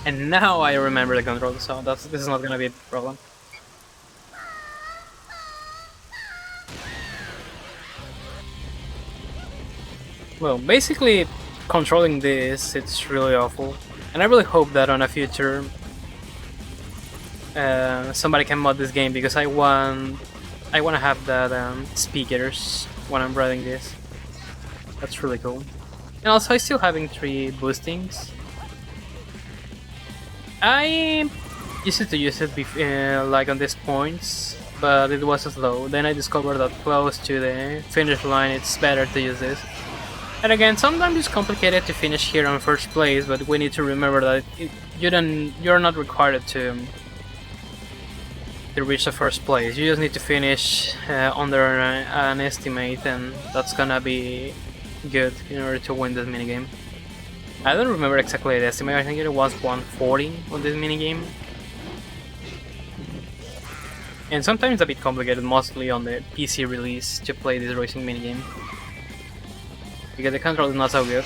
And now I remember the control, so this is not gonna be a problem. Well, basically, controlling this, it's really awful. And I really hope that on a future somebody can mod this game, because I want to have that speakers when I'm riding this. That's really cool. And also, I'm still having 3 boostings. I used to use it like on these points, but it was slow. Then I discovered that close to the finish line, it's better to use this. And again, sometimes it's complicated to finish here on first place, but we need to remember that you're not required to reach the first place. You just need to finish under an estimate, and that's gonna be good in order to win this minigame. I don't remember exactly the estimate, I think it was 140 on this minigame. And sometimes a bit complicated, mostly on the PC release, to play this racing minigame, because the control is not so good.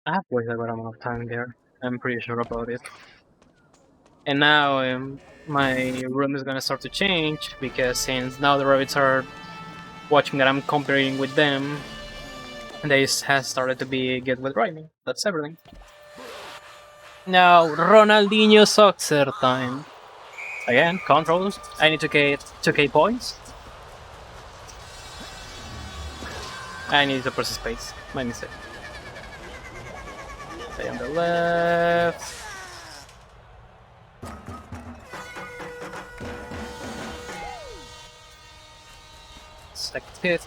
I have wasted a good amount of time there, I'm pretty sure about it. And now my room is gonna start to change, because since now the rabbits are watching that I'm comparing with them, this has started to be good with Rayman. That's everything. Now, Ronaldinho Soccer time. Again, controls. I need to get 2k points. I need to press space. My mistake. Stay on the left. Select it.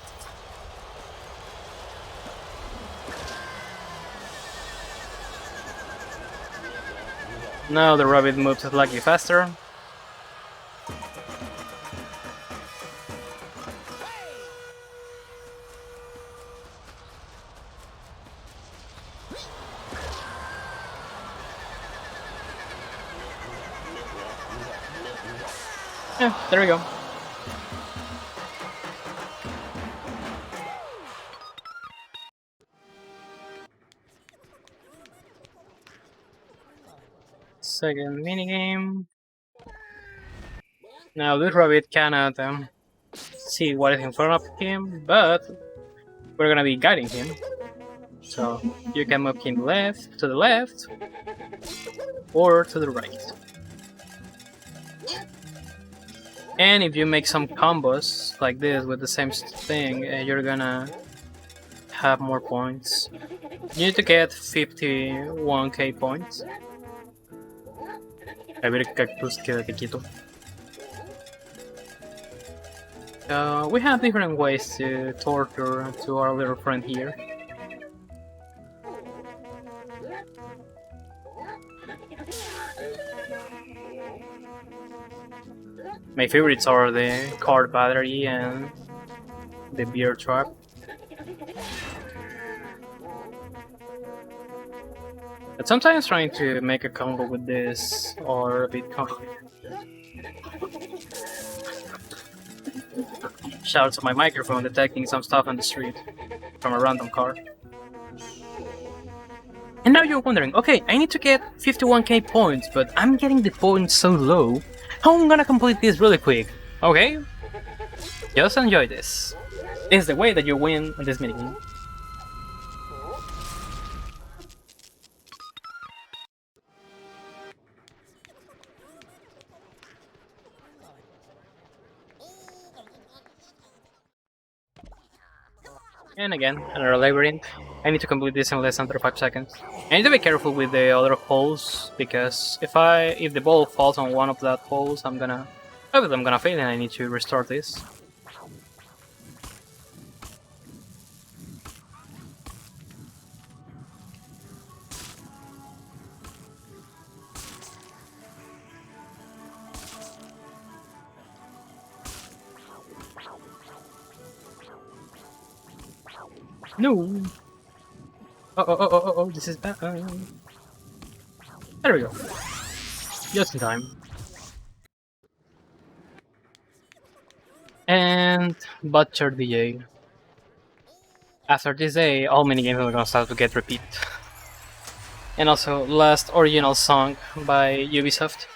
Now the rabbit moves slightly faster. Yeah, there we go. Second minigame. Now this rabbit cannot see what is in front of him, but we're gonna be guiding him. So you can move him to the left, or to the right. And if you make some combos like this with the same thing, you're gonna have more points. You need to get 51k points. A ver, cactus, quédate quieto. We have different ways to torture to our little friend here. My favorites are the card battery and the beer trap. But sometimes trying to make a combo with this are a bit complicated. Shout out to my microphone detecting some stuff on the street from a random car. And now you're wondering, okay, I need to get 51k points, but I'm getting the points so low. How am I gonna complete this really quick? Okay, just enjoy this. This is the way that you win on this minigame. And again, another labyrinth. I need to complete this in less than 35 seconds. I need to be careful with the other holes, because if the ball falls on one of that holes, I'm gonna Oh, but I'm gonna fail and I need to restart this. No! Oh, this is bad. There we go. Just in time. And Butcher DJ. After this day, all minigames are gonna start to get repeat. And also, last original song by Ubisoft.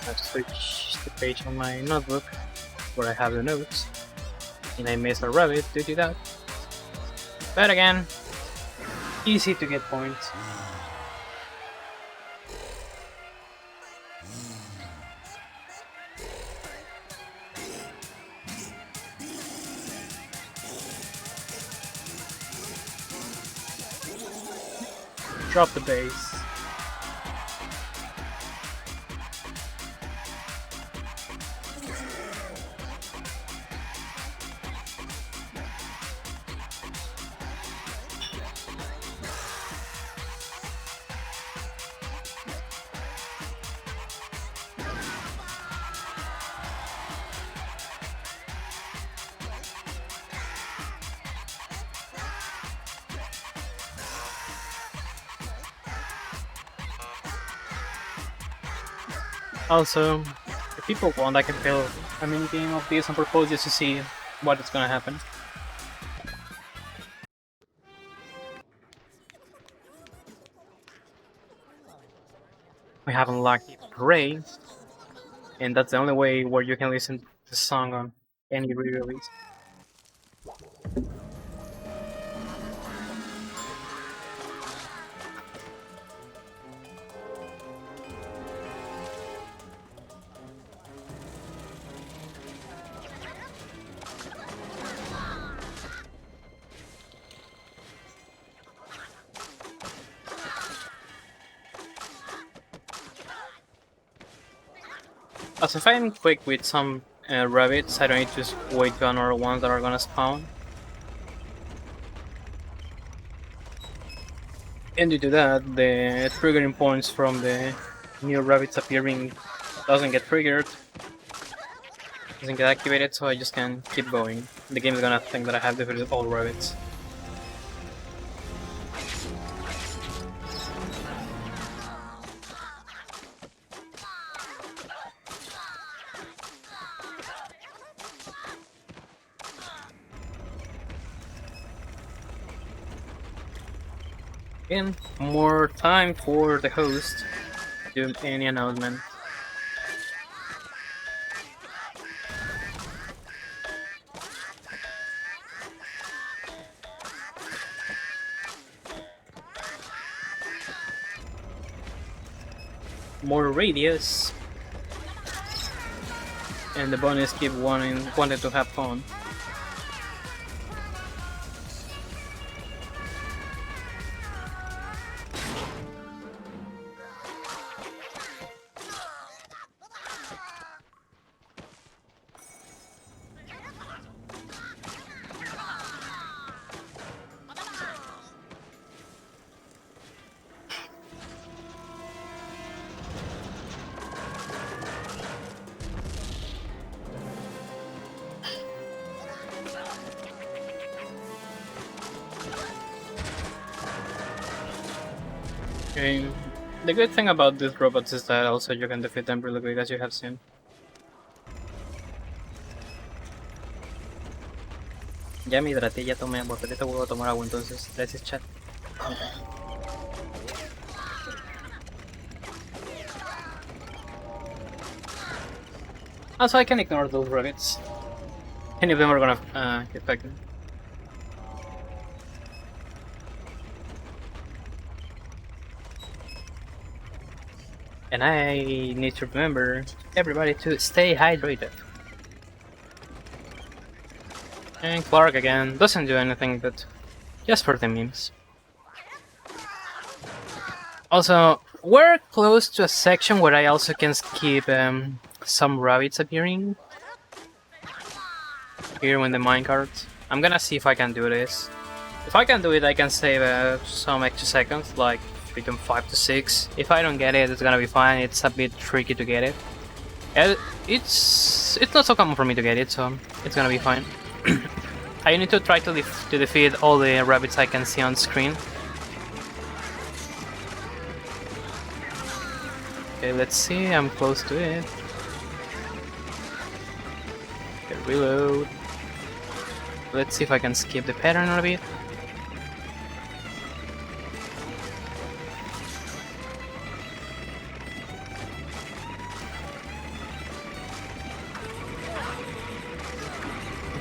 I've switched the page on my notebook where I have the notes, and I missed a rabbit due to that. But again, easy to get points. Drop the base. Also, if people want, I can build a mini game of this on purpose just to see what is gonna happen. We have unlocked Ray, and that's the only way where you can listen to the song on any re-release. Also, if I'm quick with some rabbits, I don't need to wait for another ones that are gonna spawn. And due to that, the triggering points from the new rabbits appearing doesn't get triggered, doesn't get activated, so I just can keep going. The game is gonna think that I have defeated all rabbits. And more time for the host to do any announcement. More radius, and the bonus keep wanting to have fun. Okay. The good thing about these robots is that also you can defeat them really quick, as you have seen. Ya me hidraté, ya tomé agua, pero ahorita vuelvo a tomar agua, entonces, gracias chat. Also, I can ignore those rabbits. Any of them are gonna get back. And I need to remember everybody to stay hydrated. And Clark again doesn't do anything, but just for the memes. Also, we're close to a section where I also can skip some rabbits appearing here when the minecart. I'm gonna see if I can do this. If I can do it, I can save some extra seconds, like between 5 to 6. If I don't get it, it's gonna be fine. It's a bit tricky to get it. It's not so common for me to get it, so it's gonna be fine. I need to try to defeat all the rabbits I can see on screen. Okay, let's see. I'm close to it. Okay, reload. Let's see if I can skip the pattern a bit.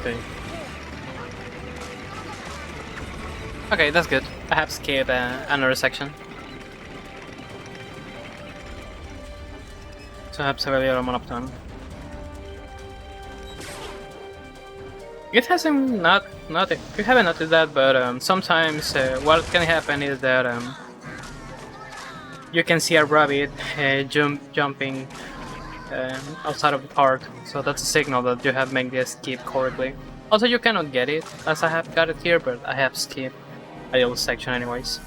Okay. Okay, that's good. I have skipped another section. So I have severely amount of time. It hasn't you haven't noticed that, but sometimes what can happen is that you can see a rabbit jumping outside of the part, so that's a signal that you have made the skip correctly. Also, you cannot get it, as I have got it here, but I have skipped a little section anyways.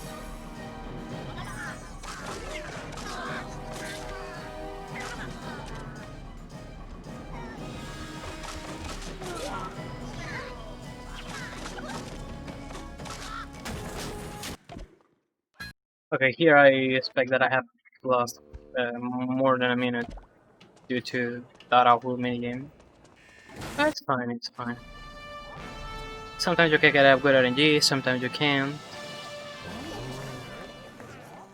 Okay, here I expect that I have lost more than a minute due to that awful minigame. It's fine, it's fine. Sometimes you can get a good RNG, sometimes you can.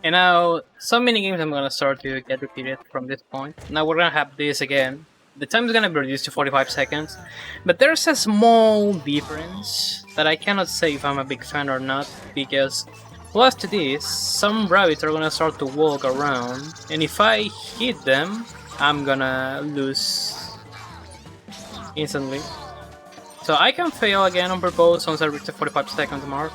And now, some minigames I'm gonna start to get repeated from this point. Now we're gonna have this again. The time is gonna be reduced to 45 seconds, but there's a small difference that I cannot say if I'm a big fan or not, because plus to this, some rabbits are gonna start to walk around, and if I hit them, I'm gonna lose instantly. So I can fail again on purpose once I reach the 45 seconds mark.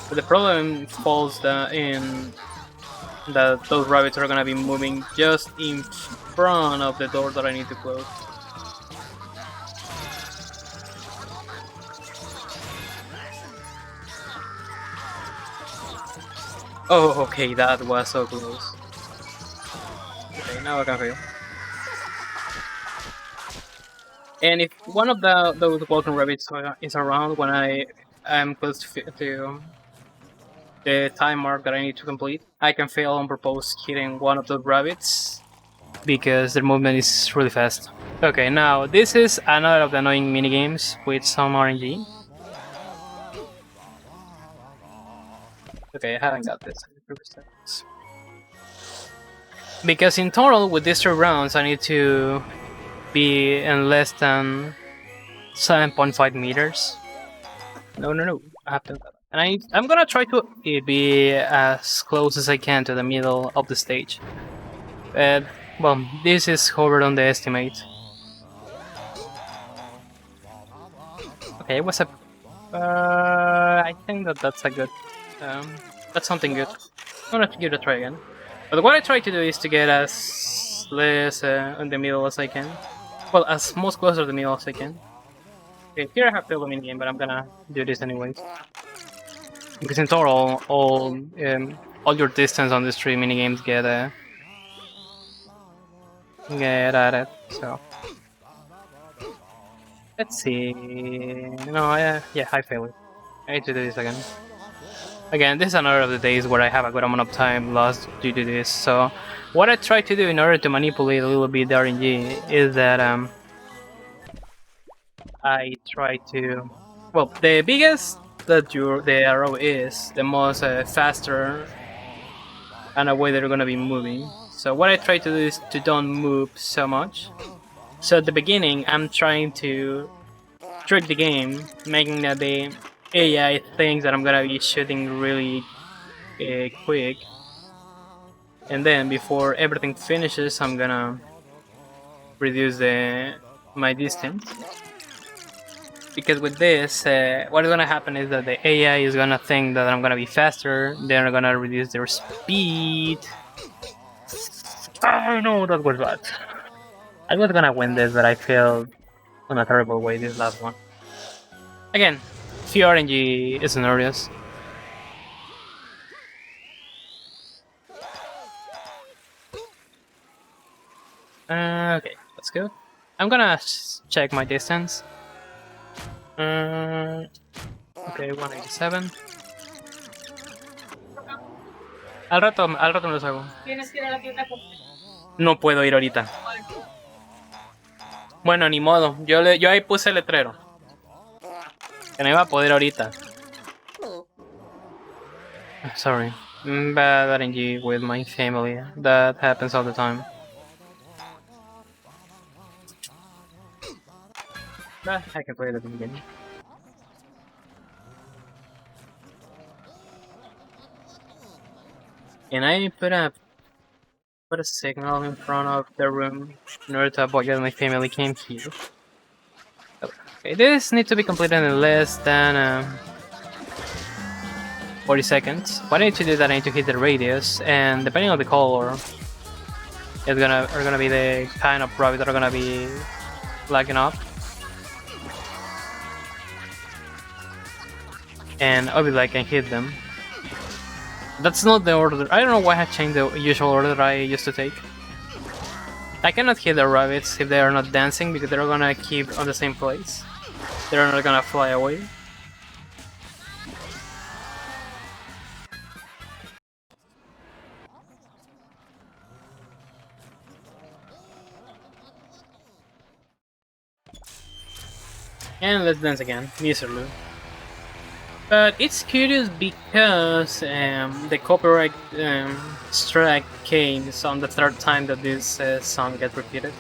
But the problem falls in that those rabbits are gonna be moving just in front of the door that I need to close. Oh, okay, that was so close. Okay, now I can fail. And if one of those walking rabbits is around when I am close to the time mark that I need to complete, I can fail on purpose hitting one of those rabbits because their movement is really fast. Okay, now this is another of the annoying minigames with some RNG. Okay, I haven't got this. Because in total, with these 3 rounds, I need to be in less than 7.5 meters. No, I have to. And I'm gonna try to be as close as I can to the middle of the stage. Well, this is hovered on the estimate. Okay, what's up? I think that's a good. That's something good. I'm gonna give it a try again. But what I try to do is to get as less in the middle as I can. Well, as most closer to the middle as I can. Okay, here I have failed the minigame, but I'm gonna do this anyways. Because in total, all your distance on these 3 minigames get added. So let's see. No, yeah, I failed it. I need to do this again. Again, this is another of the days where I have a good amount of time lost due to this. So, what I try to do in order to manipulate a little bit the RNG is that I try to, well, the biggest that the arrow is, the most faster and a way that you're gonna be moving. So what I try to do is to don't move so much. So at the beginning, I'm trying to trick the game, making that the AI thinks that I'm gonna be shooting really quick, and then before everything finishes, I'm gonna reduce my distance. Because with this, what is gonna happen is that the AI is gonna think that I'm gonna be faster. They're gonna reduce their speed. Oh no, that was bad. I was gonna win this, but I failed in a terrible way this last one. Again, few RNG scenarios. Okay, let's go. I'm gonna check my distance. Okay, 187. Al rato me los hago. Tienes que ir a la tienda. No puedo ir ahorita. Bueno, ni modo. Yo ahí puse el letrero. Que no iba a poder ahorita. Sorry. Bad RNG with my family. That happens all the time. But I can play it at the beginning. And I put a signal in front of the room in order to avoid that my family came here. Okay, this needs to be completed in less than 40 seconds. What I need to do is that I need to hit the radius, and depending on the color, are gonna be the kind of rabbit that are gonna be lagging up. And obviously I can hit them. That's not the order. I don't know why I changed the usual order that I used to take. I cannot hit the rabbits if they are not dancing because they're gonna keep on the same place. They're not gonna fly away. And let's dance again, miserably. But it's curious because the copyright strike came on the third time that this song gets repeated.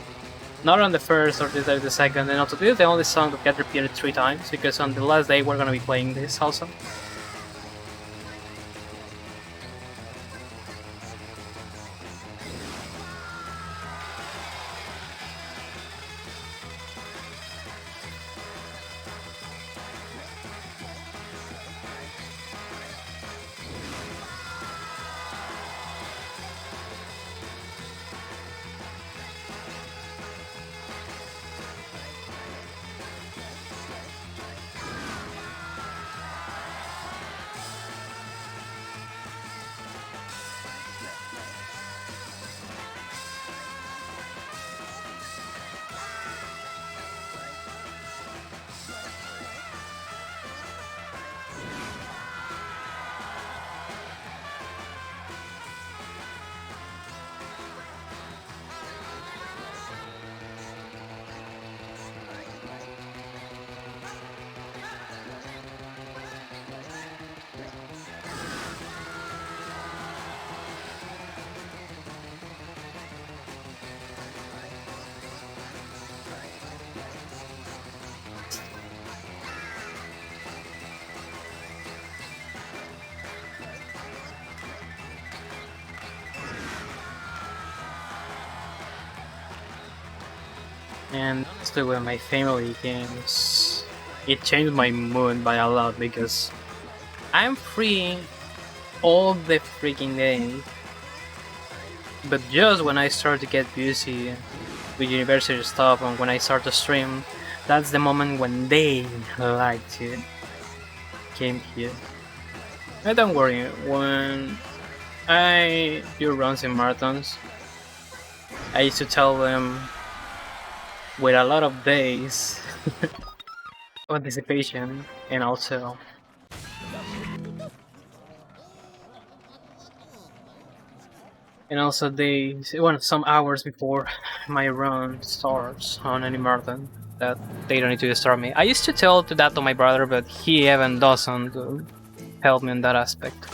Not on the first or the second, and also this is the only song that gets repeated 3 times because on the last day we're gonna be playing this also. And honestly, with my family games, it changed my mood by a lot because I'm free all the freaking day. But just when I start to get busy with university stuff and when I start to stream, that's the moment when they like to came here. And don't worry, when I do runs in marathons, I used to tell them with a lot of days of anticipation and also And also some hours before my run starts on any marathon, that they don't need to disturb me. I used to tell that to my brother, but he even doesn't help me in that aspect.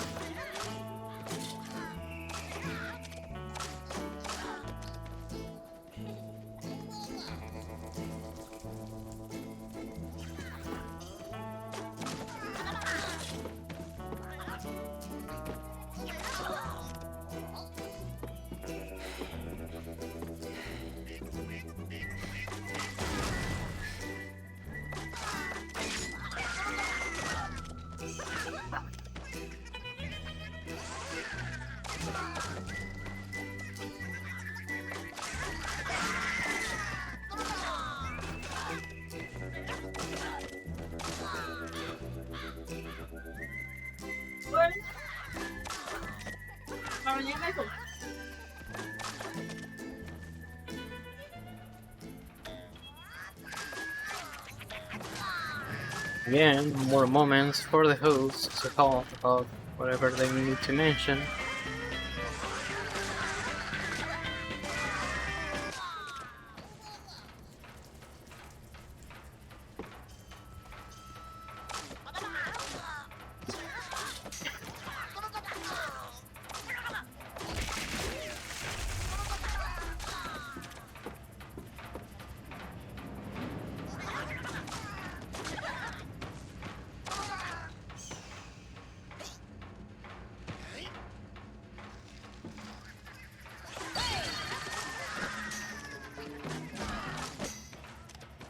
Again, more moments for the hosts to talk about whatever they need to mention.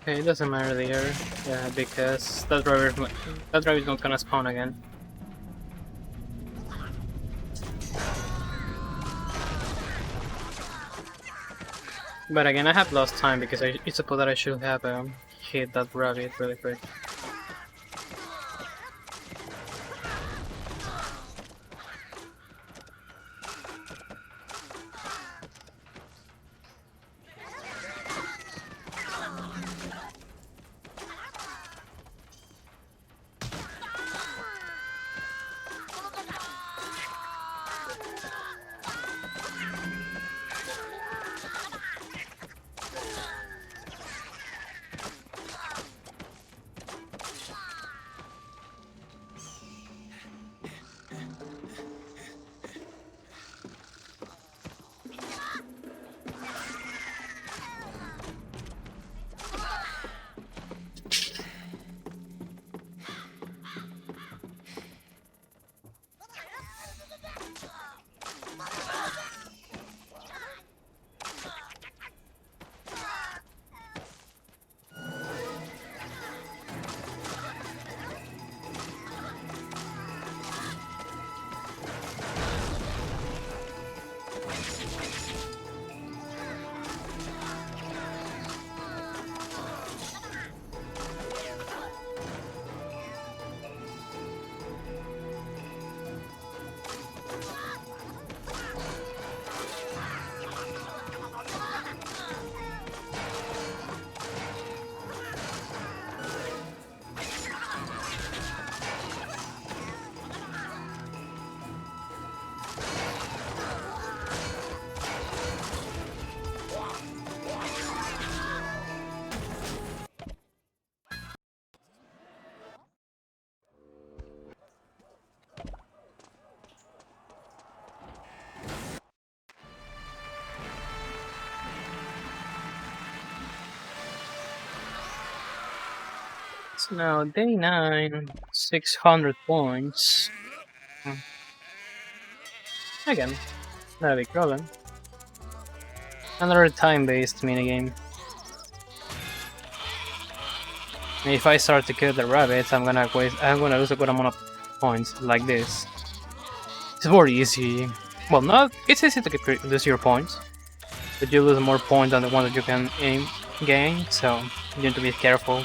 Okay, it doesn't matter there, because that driver is not gonna spawn again. But again, I have lost time because I suppose that I should have hit that rabbit really quick. So now, day 9, 600 points. Again, not a big problem. Another time-based minigame. And if I start to kill the rabbits, I'm gonna lose a good amount of points like this. It's very easy. Well, not. It's easy to lose your points, but you lose more points than the one that you can gain. So you need to be careful.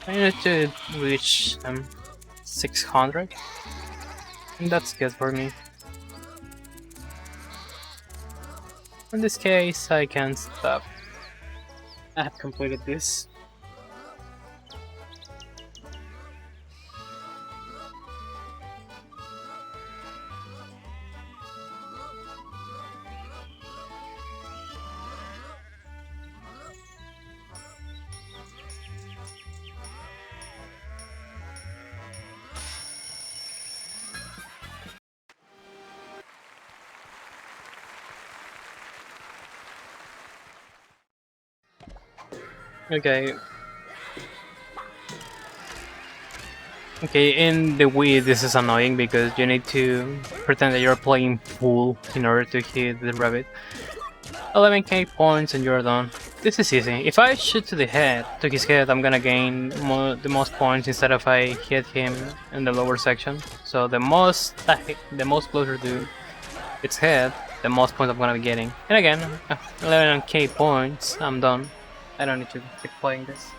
I need to reach 600, and that's good for me. In this case, I can stop. I have completed this. Okay. Okay, in the Wii this is annoying because you need to pretend that you're playing pool in order to hit the rabbit. 11k points and you're done. This is easy. If I shoot to his head, I'm gonna gain the most points instead of I hit him in the lower section. So the most closer to its head, the most points I'm gonna be getting. And again, 11k points, I'm done. I don't need to keep playing this.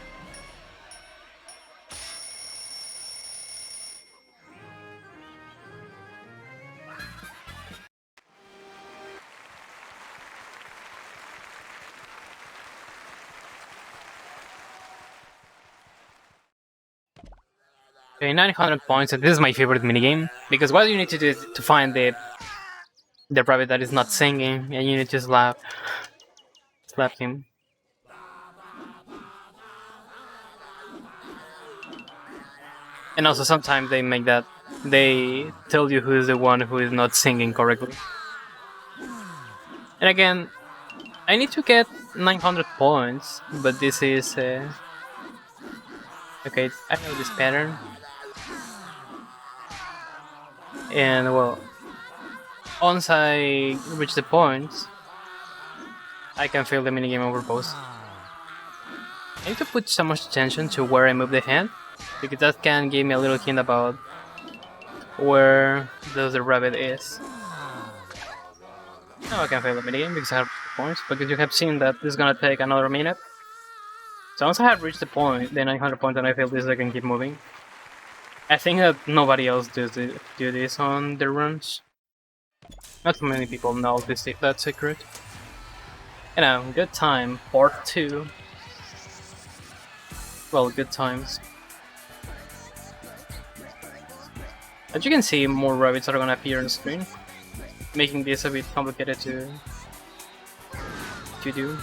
Okay, 900 points, and this is my favorite minigame, because what you need to do is to find the rabbit that is not singing, and you need to slap him. And also sometimes they tell you who is the one who is not singing correctly. And again, I need to get 900 points, but this is okay. I know this pattern, and well, once I reach the points, I can fail the minigame over post. I need to put so much attention to where I move the hand, because that can give me a little hint about where the rabbit is. Now I can fail the minigame because I have points, because you have seen that this is gonna take another minute. So once I have reached the point, the 900 points, and I fail this, I can keep moving. I think that nobody else do this on their runs. Not too many people know that secret. You know, good time, part 2. Well, good times. As you can see, more rabbits are gonna appear on the screen, making this a bit complicated to do.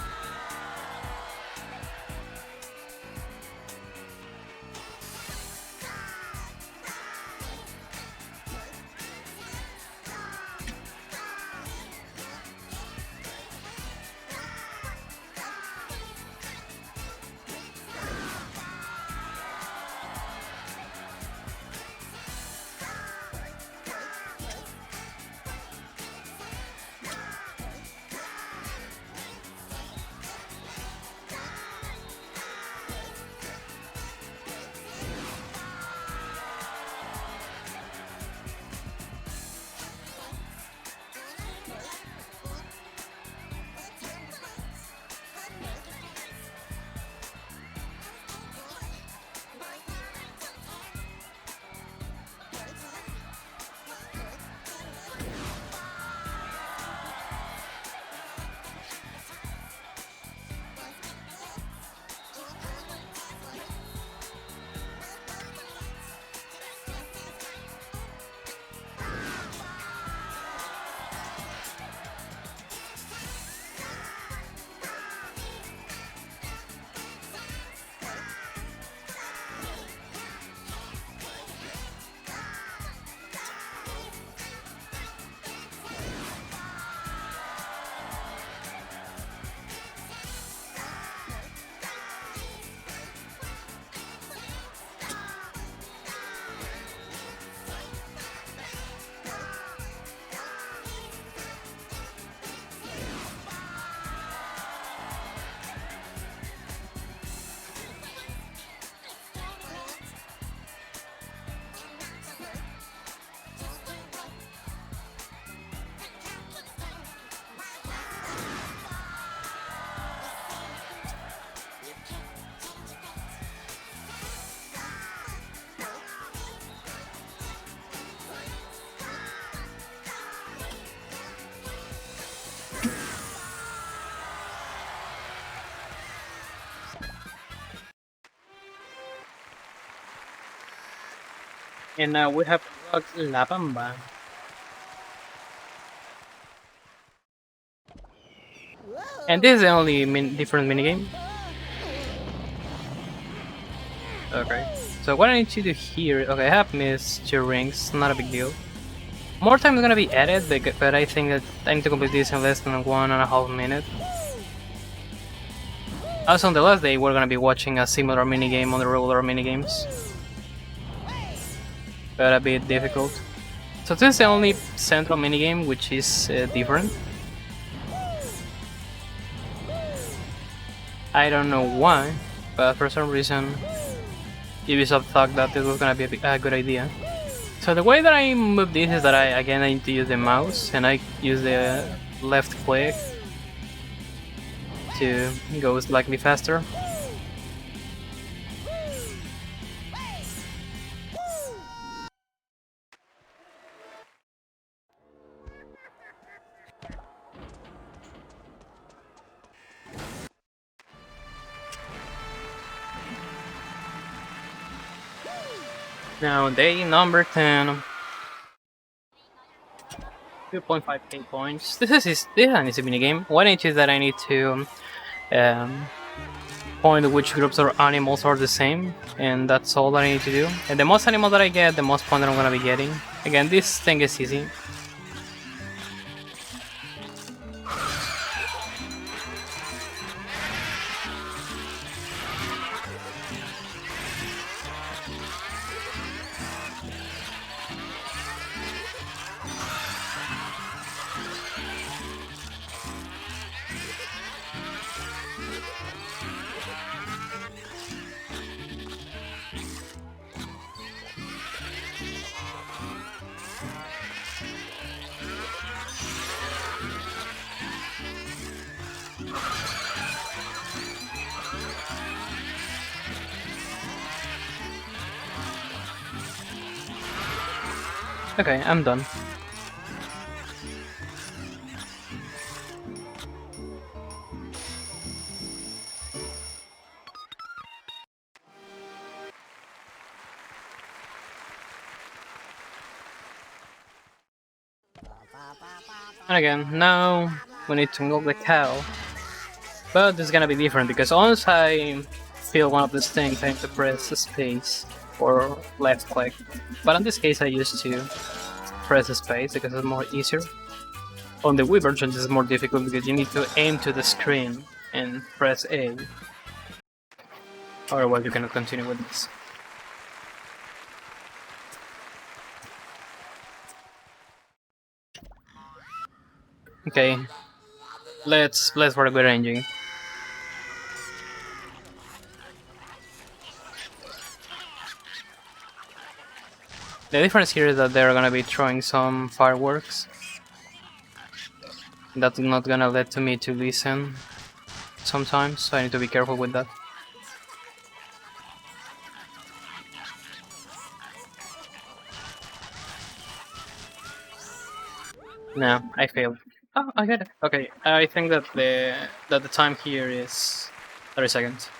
And now we have unlocked La Bamba. And this is the only different minigame. Okay. So what I need to do here... Okay, I have missed 2 rings, not a big deal. More time is gonna be added, but I think that I need to complete this in less than 1.5 minutes. As on the last day, we're gonna be watching a similar minigame on the regular minigames, but a bit difficult. So this is the only central minigame which is different. I don't know why, but for some reason Ubisoft thought that this was gonna be a good idea. So the way that I move this is that I need to use the mouse and I use the left click to go slightly faster. Now day number 10. 2.5k points. This is an easy minigame. What I need is that I need to point which groups or animals are the same, and that's all that I need to do. And the most animals that I get, the most points that I'm gonna be getting. Again, this thing is easy. Okay, I'm done. And again, now we need to milk the cow. But this is gonna be different because once I feel one of these things, I have to press space or left click. But in this case, I used to press space because it's more easier. On the Wii version, this is more difficult because you need to aim to the screen and press A. Otherwise, you cannot continue with this. Okay, let's work with ranging. The difference here is that they're gonna be throwing some fireworks. That's not gonna let to me to listen sometimes, so I need to be careful with that. No, I failed. Oh, I got it. Okay, I think that the time here is 30 seconds.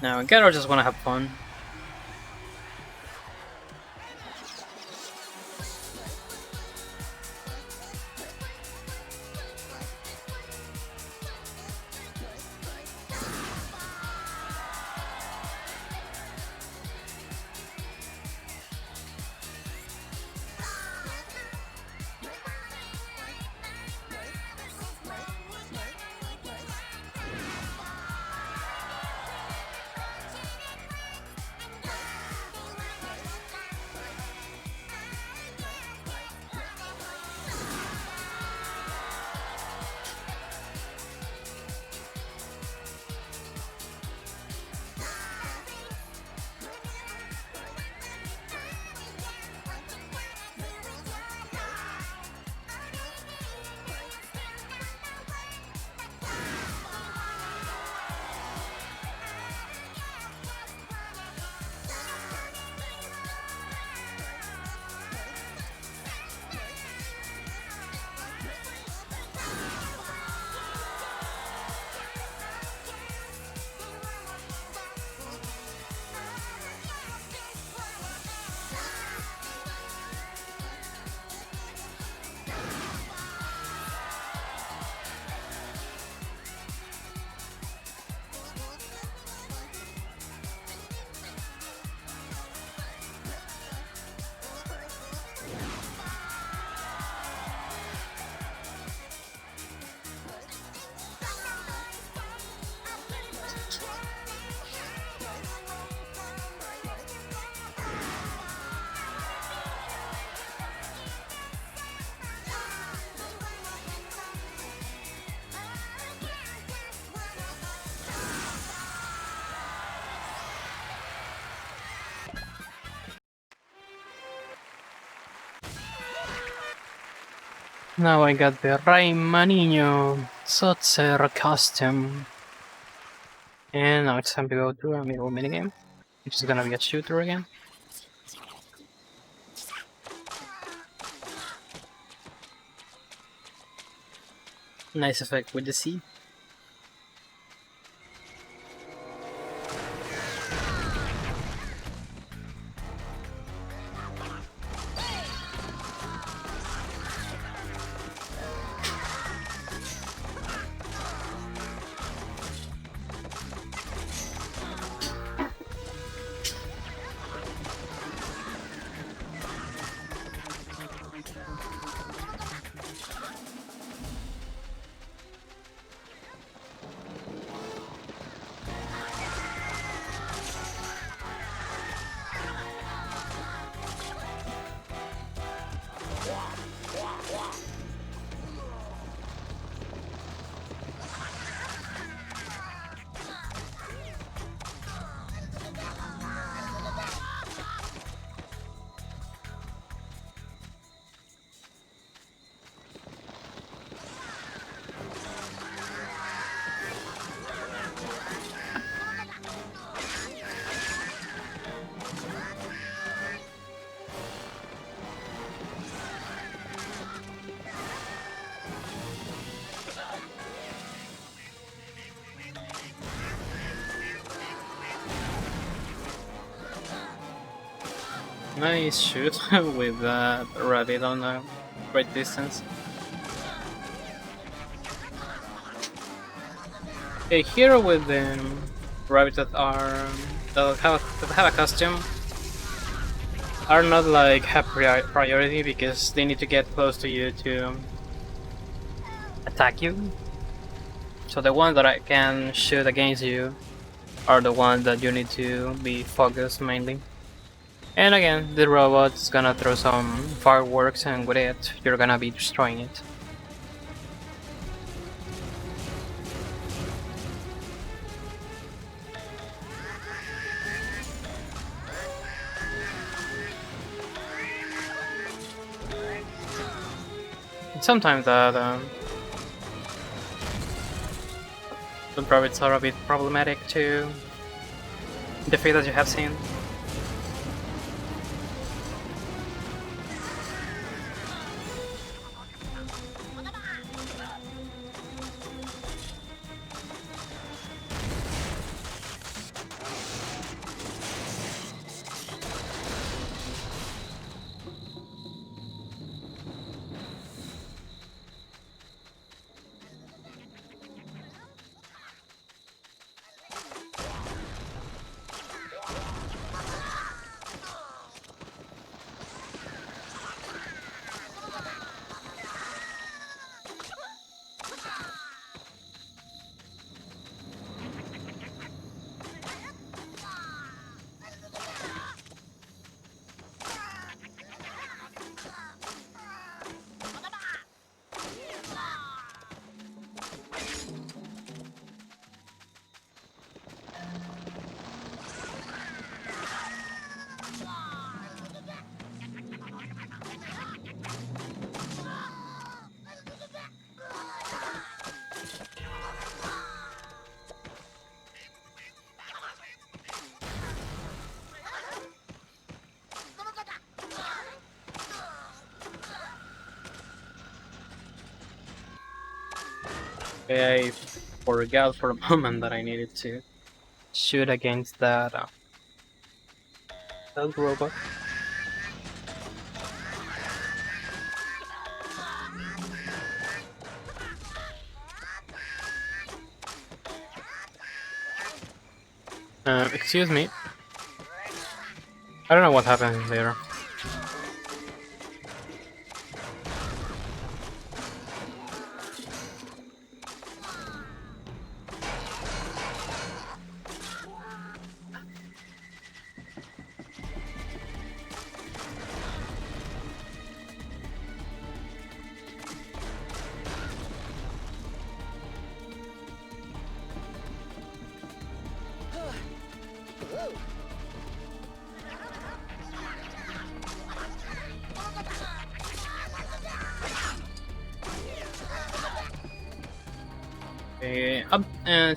Now, again, I just wanna have fun. Now I got the Raymanino Sotzer costume. And now it's time to go to a middle minigame, which is gonna be a shooter again. Nice effect with the sea. Nice shoot with that rabbit on a great distance. A hero with rabbits that have a costume are not like have priority because they need to get close to you to attack you. So the ones that I can shoot against you are the ones that you need to be focused mainly. And again, the robot's gonna throw some fireworks, and with it, you're gonna be destroying it. And sometimes the rabbits are a bit problematic to defeat, as you have seen. I forgot for a moment that I needed to shoot against that robot. Excuse me. I don't know what happened there.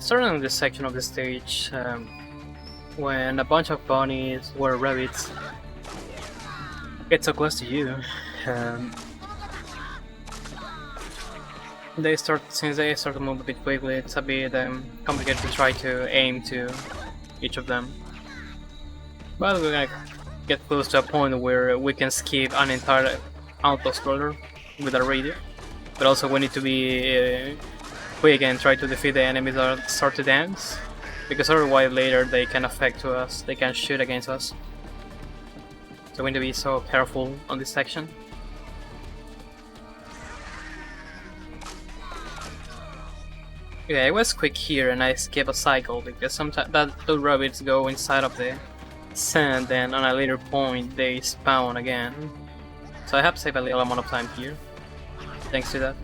Starting on this section of the stage, when a bunch of bunnies or rabbits get so close to you, um, since they start to move a bit quickly, it's a bit complicated to try to aim to each of them. But we're gonna get close to a point where we can skip an entire auto-scroller with a radio. But also we need to be quick and try to defeat the enemies that start to dance, because otherwise later they can affect us, they can shoot against us. So we need to be so careful on this section. Okay, I was quick here and I skip a cycle because sometimes those rabbits go inside of the sand and on a later point they spawn again. So I have saved a little amount of time here, thanks to that.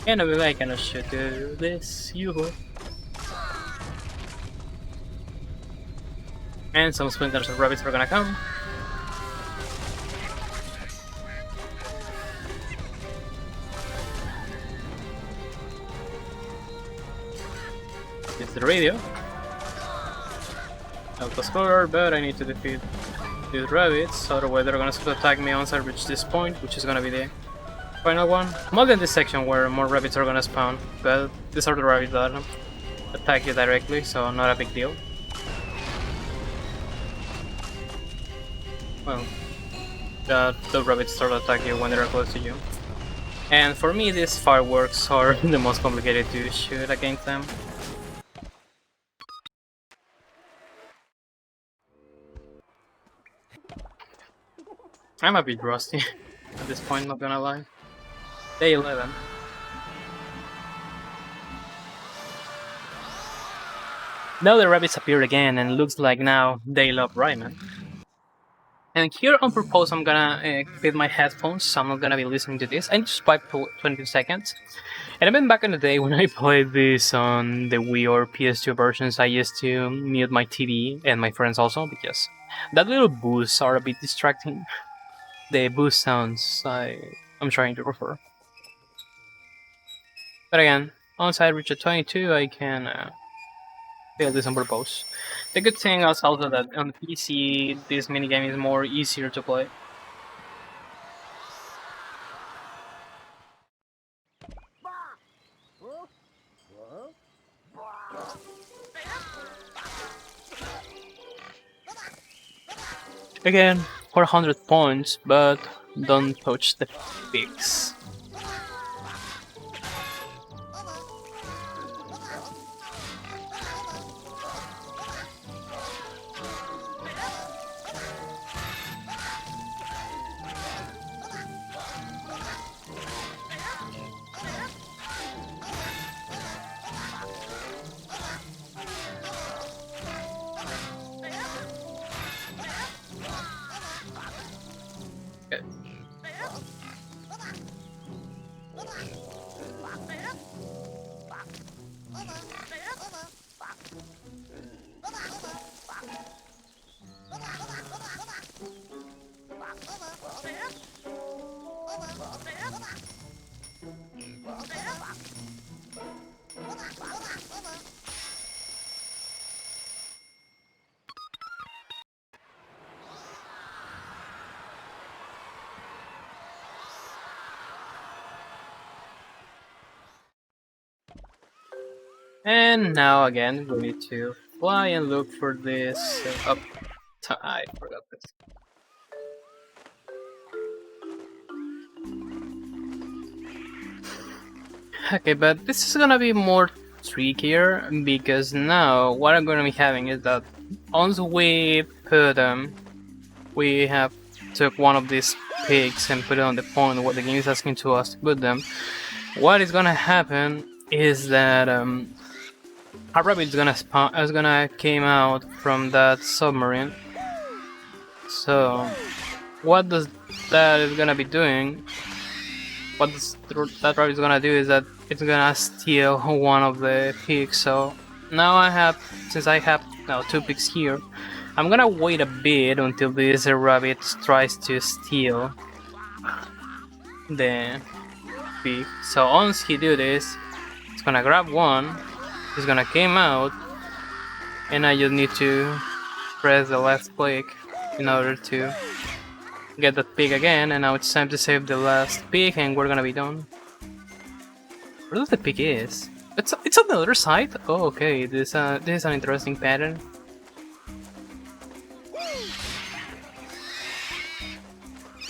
And I can should do this, yoo-hoo. And some splinters of rabbits are gonna come. It's the radio. Auto-scroller, but I need to defeat these rabbits, otherwise they're gonna attack me once I reach this point, which is gonna be the final one. More than this section where more rabbits are gonna spawn, but these are the rabbits that attack you directly, so not a big deal. Well, the rabbits start to attack you when they're close to you. And for me, these fireworks are the most complicated to shoot against them. I'm a bit rusty at this point, not gonna lie. Day 11. Now the rabbits appeared again, and looks like now they love Rayman. And here on purpose I'm gonna fit my headphones, so I'm not gonna be listening to this. I just wiped 20 seconds. And even back in the day when I played this on the Wii or PS2 versions, I used to mute my TV and my friends also, because that little boosts are a bit distracting. The boost sounds I'm trying to refer. But again, once I reach a 22, I can feel this on purpose. The good thing is also that on PC, this minigame is more easier to play. Again, 400 points, but don't touch the pigs. Good. And now again, we need to fly and look for this. I forgot this. Okay, but this is gonna be more trickier, because now what I'm gonna be having is that once we put we have took one of these pigs and put it on the point where the game is asking to us to put them. What is gonna happen is that a rabbit is gonna came out from that submarine. So what does that is gonna be doing? What that rabbit is gonna do is that it's gonna steal one of the pigs. So now since I have now 2 pigs here, I'm gonna wait a bit until this rabbit tries to steal the pig. So once he do this, he's gonna grab one, he's gonna came out, and I just need to press the left click in order to get that pig again, and now it's time to save the last pig and we're gonna be done. Where does the pig is? It's on the other side? Oh, okay, this is an interesting pattern.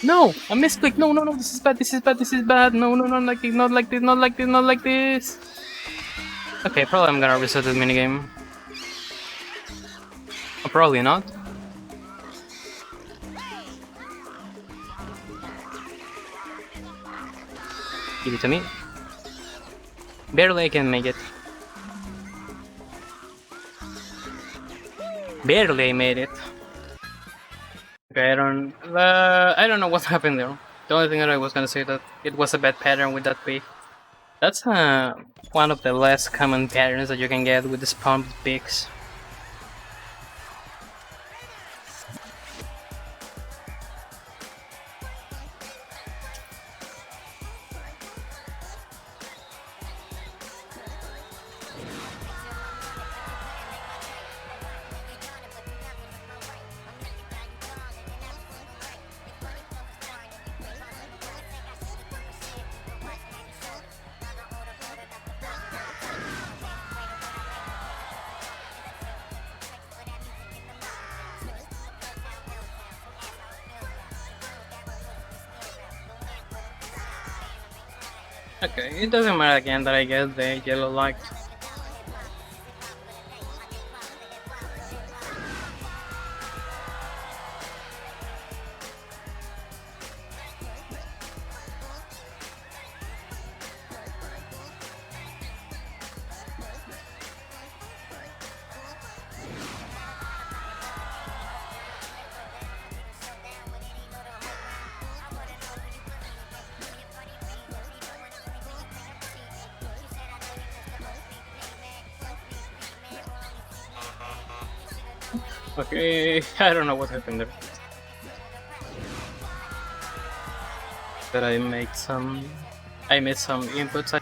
No! I misclicked! No, no, no, this is bad, this is bad, this is bad! No, no, not like this, not like this, not like this, not like this! Okay, probably I'm gonna reset this minigame. Or probably not. Give it to me. Barely I can make it. Barely I made it. Okay, I don't know what happened there. The only thing that I was gonna say that it was a bad pattern with that pig. That's one of the less common patterns that you can get with the spawned pigs. Okay, it doesn't matter again that I get the yellow light. Okay, I don't know what happened there. But I made some inputs.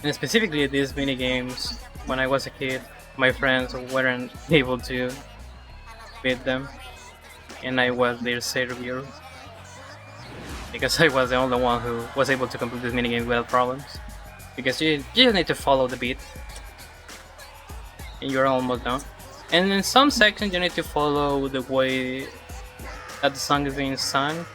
And specifically these minigames, when I was a kid, my friends weren't able to beat them, and I was their savior. Because I was the only one who was able to complete this minigame without problems. Because you just need to follow the beat, and you're almost done. And in some sections you need to follow the way that the song is being sung.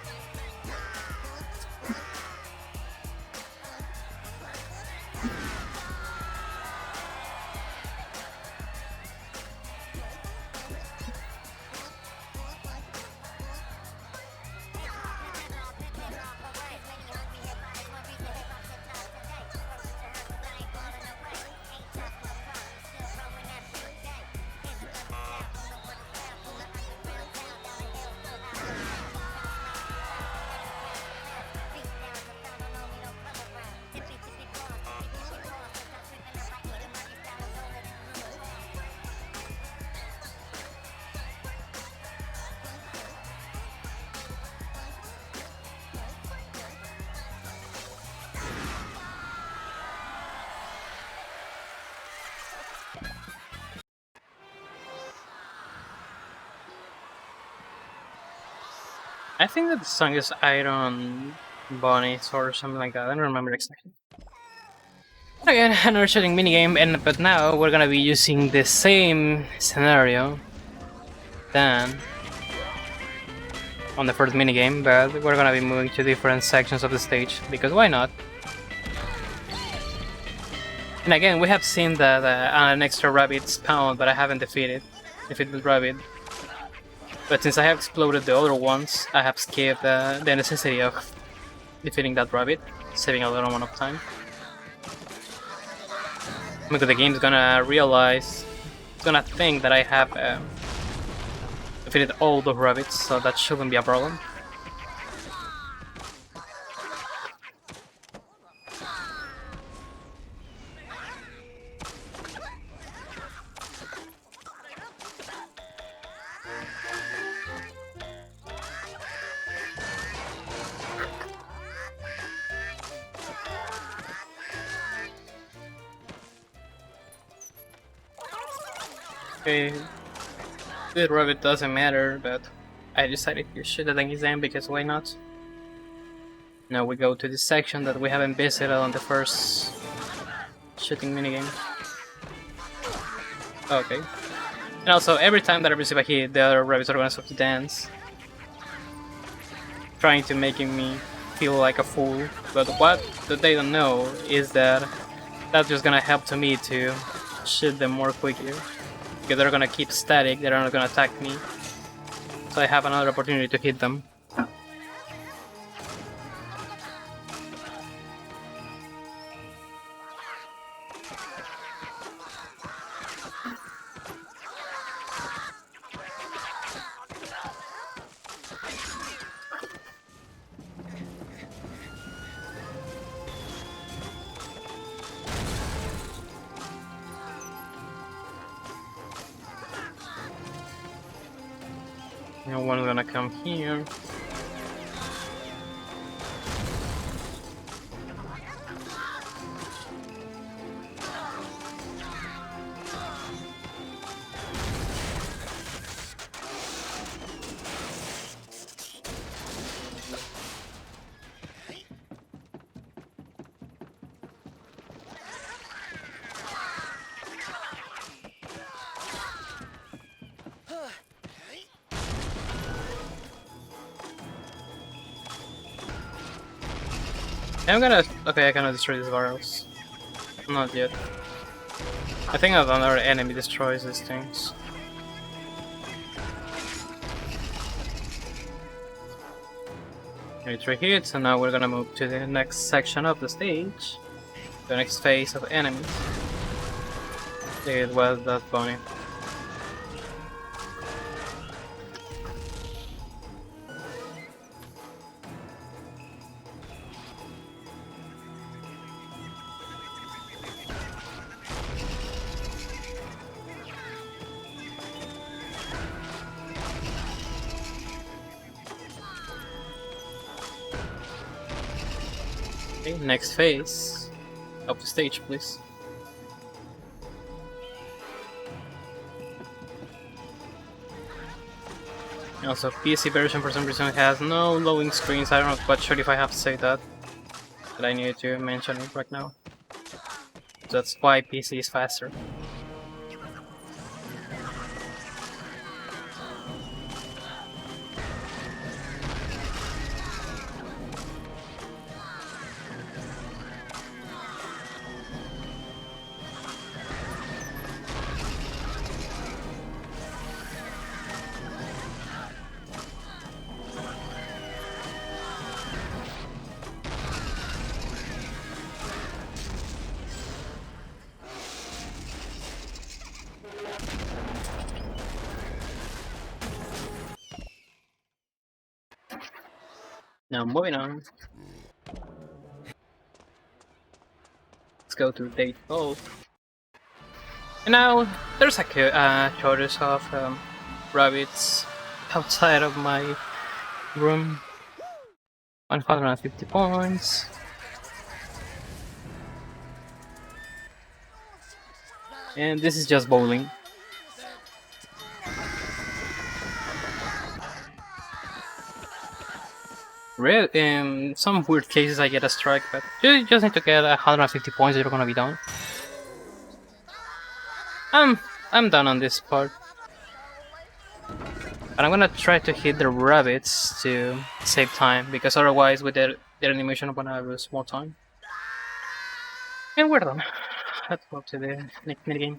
I think that the song is Iron Bunnies or something like that. I don't remember exactly. Again, another shooting minigame, but now we're gonna be using the same scenario than on the first minigame, but we're gonna be moving to different sections of the stage, because why not? And again, we have seen that an extra rabbit spawned, but I haven't defeated Rabbid. But since I have exploded the other ones, I have skipped the necessity of defeating that rabbit, saving a little amount of time. Because the game's gonna realize, it's gonna think that I have defeated all the rabbits, so that shouldn't be a problem. Okay, the rabbit doesn't matter, but I decided to shoot at the exam because why not? Now we go to this section that we haven't visited on the first shooting minigame. Okay. And also, every time that I receive a hit, the other rabbits are gonna start to dance. Trying to making me feel like a fool. But what they don't know is that that's just gonna help to me to shoot them more quickly. Because they're gonna keep static, they're not gonna attack me. So I have another opportunity to hit them. No one's gonna come here. I'm gonna... Okay, I cannot destroy these barrels. Not yet. I think another enemy destroys these things. Okay, 3 hits, and now we're gonna move to the next section of the stage. The next phase of enemies. It was that bunny. Okay, next phase of the stage, please. Also, PC version for some reason has no loading screens. I don't know quite sure if I have to say that, but I need to mention it right now. That's why PC is faster. Now moving on. Let's go to day 12. And now there's a shortage of rabbits outside of my room. 150 points. And this is just bowling. In some weird cases I get a strike, but you just need to get 150 points, you're gonna be done. I'm done on this part. And I'm gonna try to hit the rabbits to save time, because otherwise with their animation I'm gonna lose more time. And we're done. Let's go to the next minigame.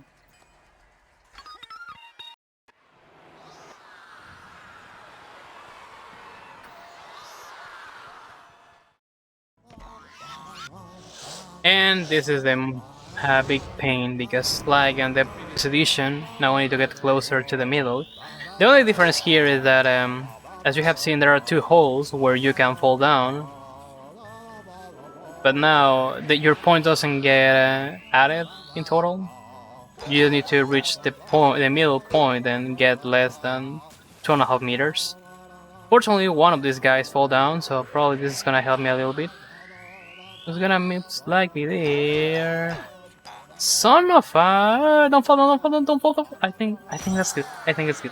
And this is the big pain, because like in the previous edition, now I need to get closer to the middle. The only difference here is that, as you have seen, there are 2 holes where you can fall down. But now your point doesn't get added in total. You need to reach the middle point and get less than 2.5 meters. Fortunately, one of these guys fall down, so probably this is gonna help me a little bit. It's gonna most likely there. Son of a... Don't fall, don't fall, don't fall, don't fall. I think that's good. I think it's good.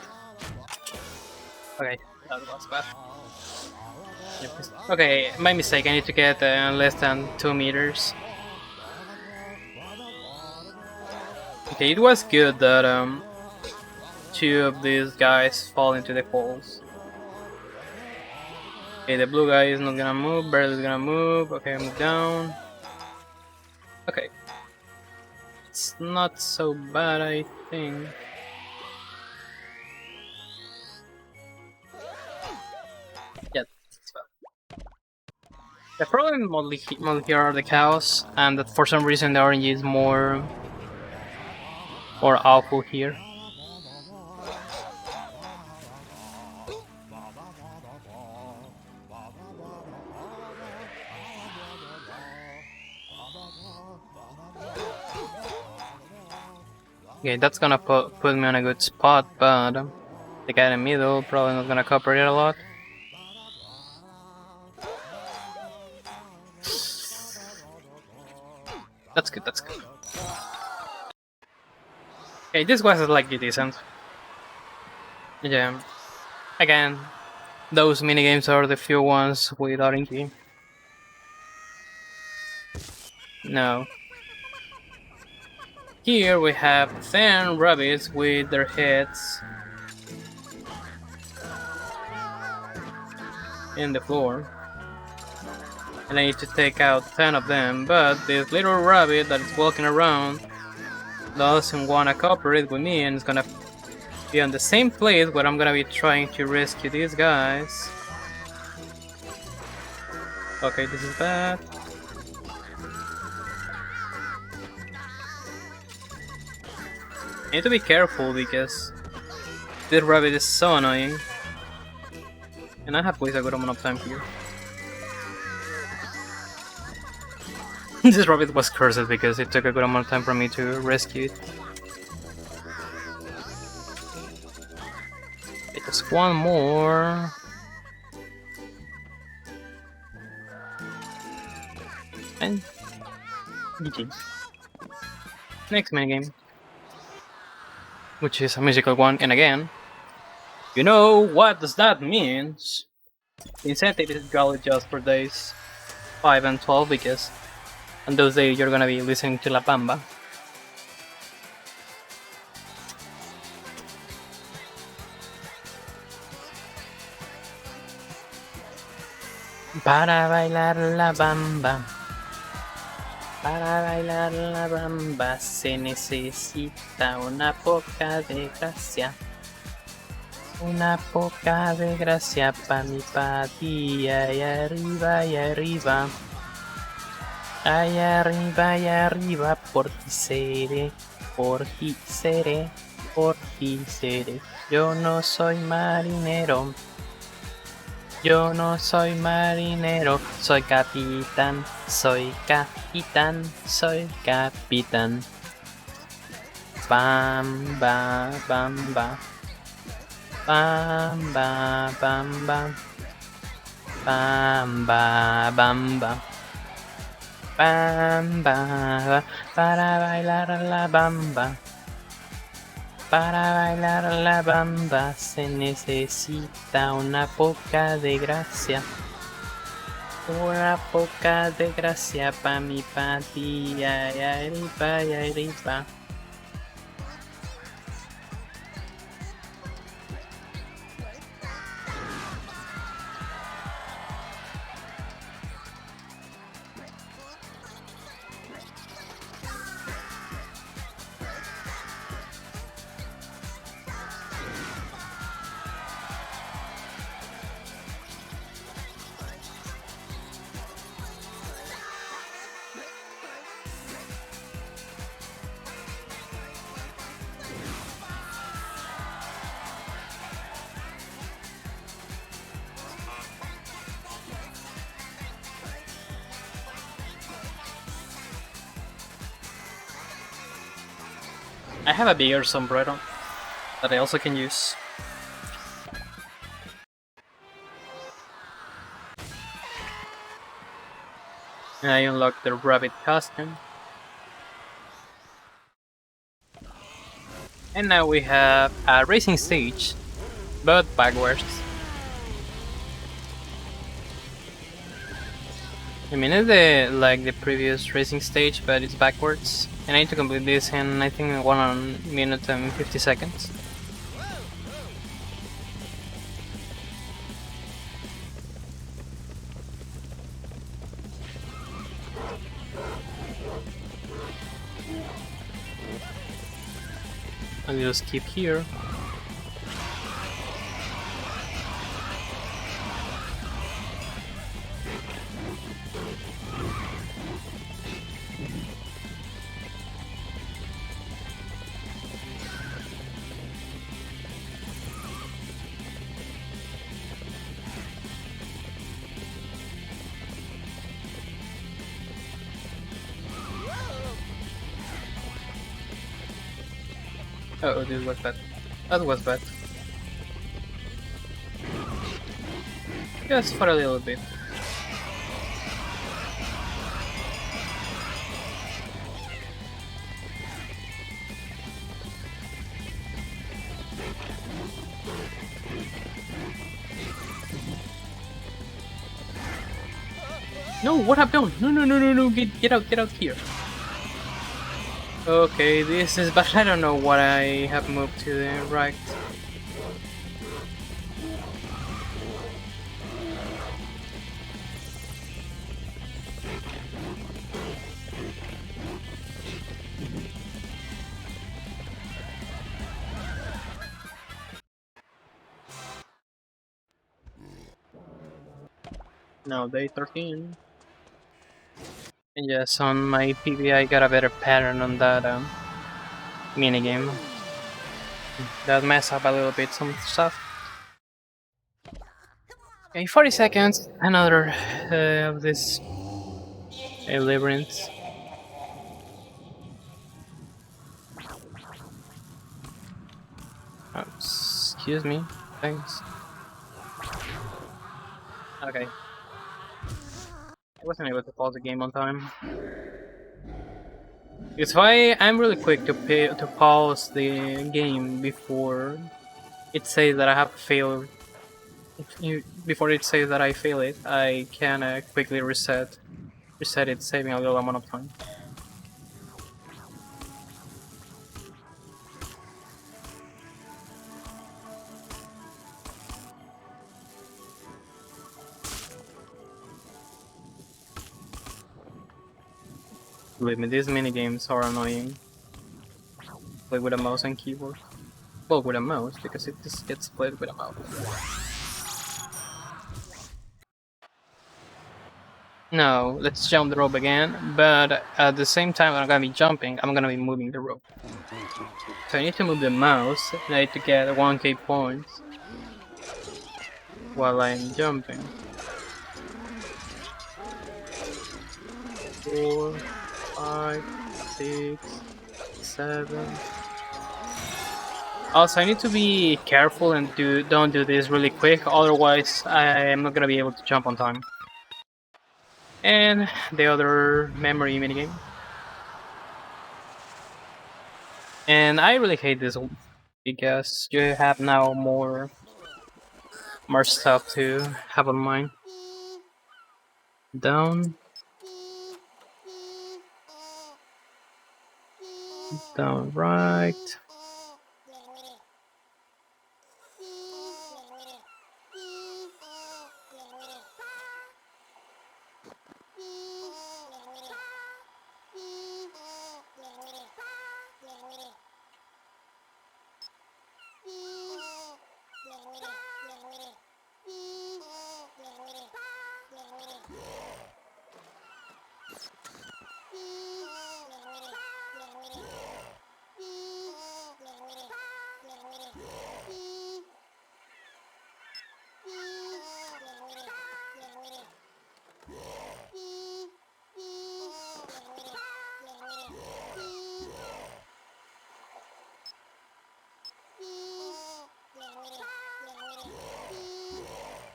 Okay, that was bad. Okay, my mistake. I need to get less than 2 meters. Okay, it was good that two of these guys fall into the holes. Okay, the blue guy is not gonna move. Barely gonna move. Okay, move down. Okay, it's not so bad, I think. Yeah, it's bad. The problem mostly here are the cows, and that for some reason the orange is more awful here. Okay, that's gonna put me on a good spot, but the guy in the middle probably not gonna cooperate a lot. That's good, that's good. Okay, this was slightly decent. Yeah. Again, those minigames are the few ones with RNG. No. Here we have 10 rabbits with their heads in the floor. And I need to take out 10 of them, but this little rabbit that is walking around doesn't wanna cooperate with me and is gonna be on the same place where I'm gonna be trying to rescue these guys. Okay, this is bad. I need to be careful because this rabbit is so annoying. And I have wasted a good amount of time here. This rabbit was cursed because it took a good amount of time for me to rescue it. Okay, just one more. And GG. Next minigame. Which is a musical one, and again, you know what does that mean? The incentive is probably just for days 5 and 12 because on those days you're gonna be listening to La Bamba. Para bailar la bamba. Para bailar la bamba se necesita una poca de gracia. Una poca de gracia pa' mi patilla y arriba y arriba. Allá arriba y arriba por ti seré, por ti seré, por ti seré. Yo no soy marinero. Yo no soy marinero, soy capitán, soy capitán, soy capitán. Bamba, bamba. Bamba, bamba. Bamba, bamba. Bamba, para bailar la bamba. Para bailar la bamba se necesita una poca de gracia. Una poca de gracia pa' mi patilla y arriba y arriba. I have a bigger sombrero that I also can use. And I unlock the rabbit costume. And now we have a racing stage, but backwards. I mean, it's like the previous racing stage, but it's backwards. And I need to complete this in, I think, 1 minute and 50 seconds. I'll just keep here. Oh, this was bad. That was bad. Just for a little bit. No, what happened? No, no, no, no, no, get out here. Okay, this is bad. I don't know what I have moved to the right. Now day 13. And yes, on my PB I got a better pattern on that minigame. That mess up a little bit some stuff. Okay, 40 seconds, another of this labyrinth. Oh, excuse me, thanks. Okay. I wasn't able to pause the game on time. It's why I'm really quick to pause the game before it says that I have failed. Before it says that I fail it, I can quickly reset it, saving a little amount of time. Believe me, these minigames are annoying. Play with a mouse and keyboard. Well, with a mouse, because it just gets played with a mouse. No, let's jump the rope again, but at the same time I'm gonna be jumping, I'm gonna be moving the rope. So I need to move the mouse, and I need to get 1k points while I'm jumping. 4, 5, 6, 7. Also, I need to be careful and don't do this really quick, otherwise I am not gonna be able to jump on time. And the other memory minigame. And I really hate this because you have now more stuff to have on mind. Down. Down right.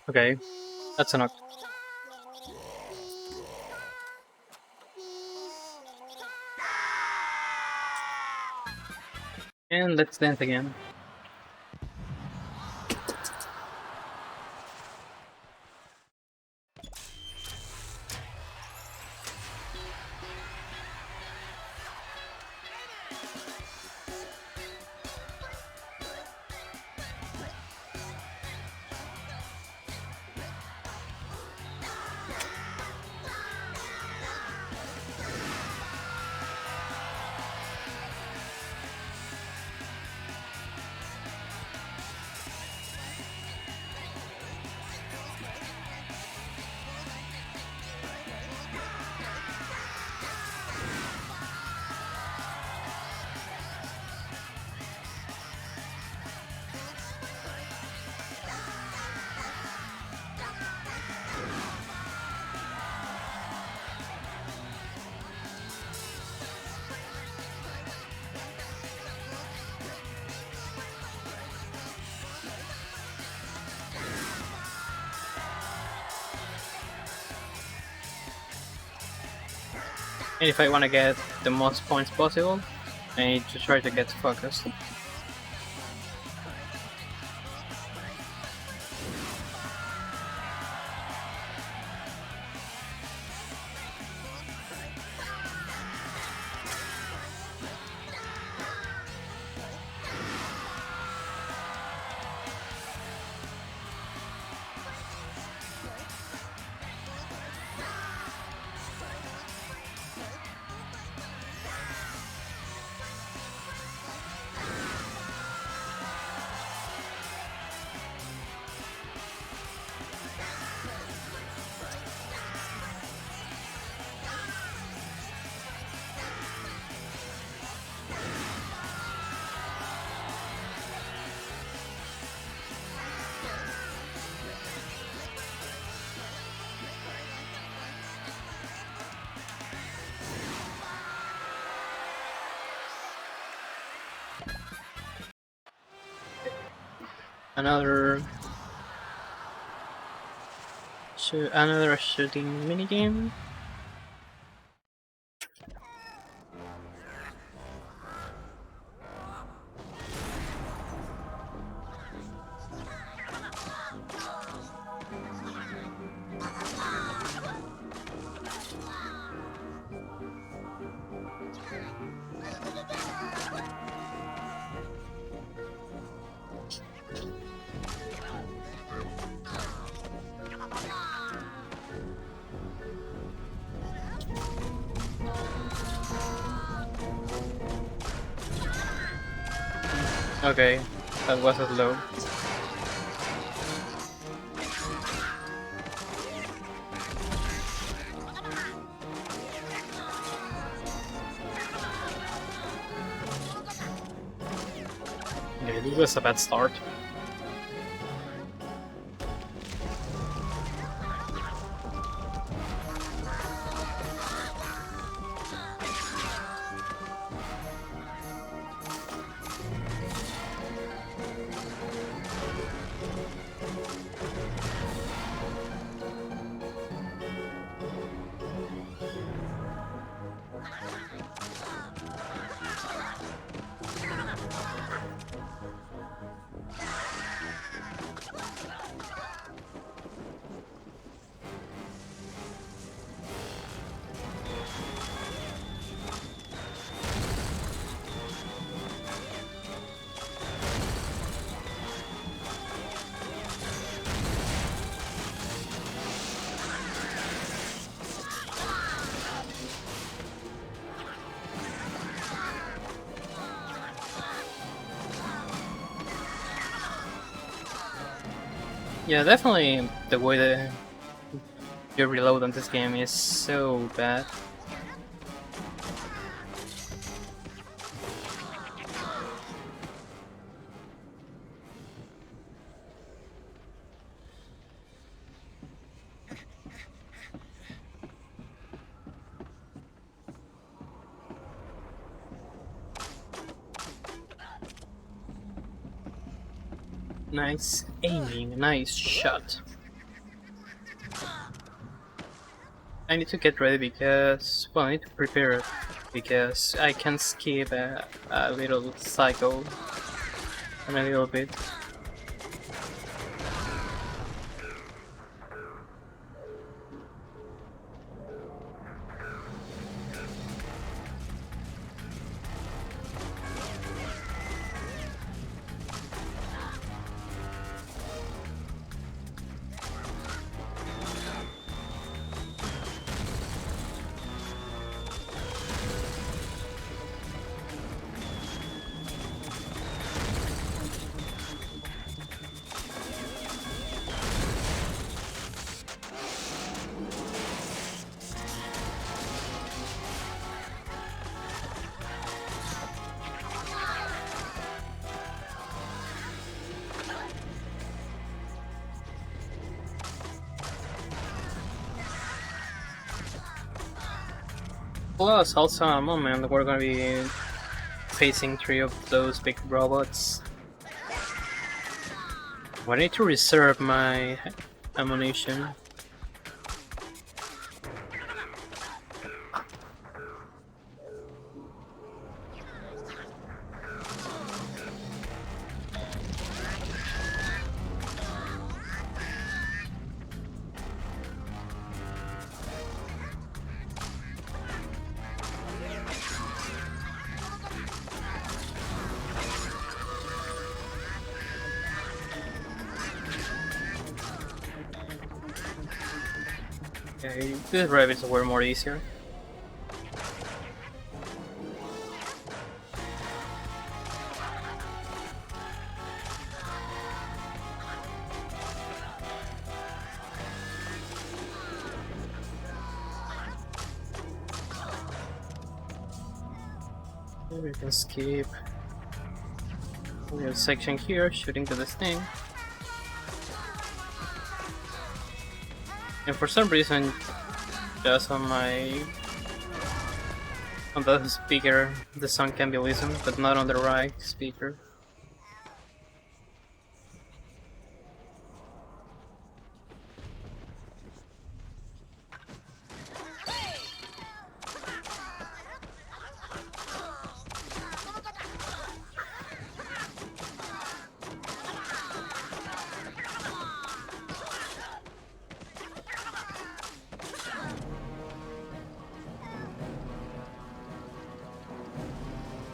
Okay, that's enough. And let's dance again. And if I want to get the most points possible, I need to try to get focused. Another shooting minigame. Okay, that wasn't low. Okay, this was a bad start. Yeah, definitely the way that you reload on this game is so bad. Nice aiming, nice shot. I need to get ready because, well, I need to prepare because I can skip a little cycle and a little bit. Plus, also a moment we're gonna be facing 3 of those big robots. I need to reserve my ammunition. Okay, these Rabbids were more easier. We can skip. We have a section here shooting to this thing. And for some reason, just on the speaker, the sound can be listened, but not on the right speaker.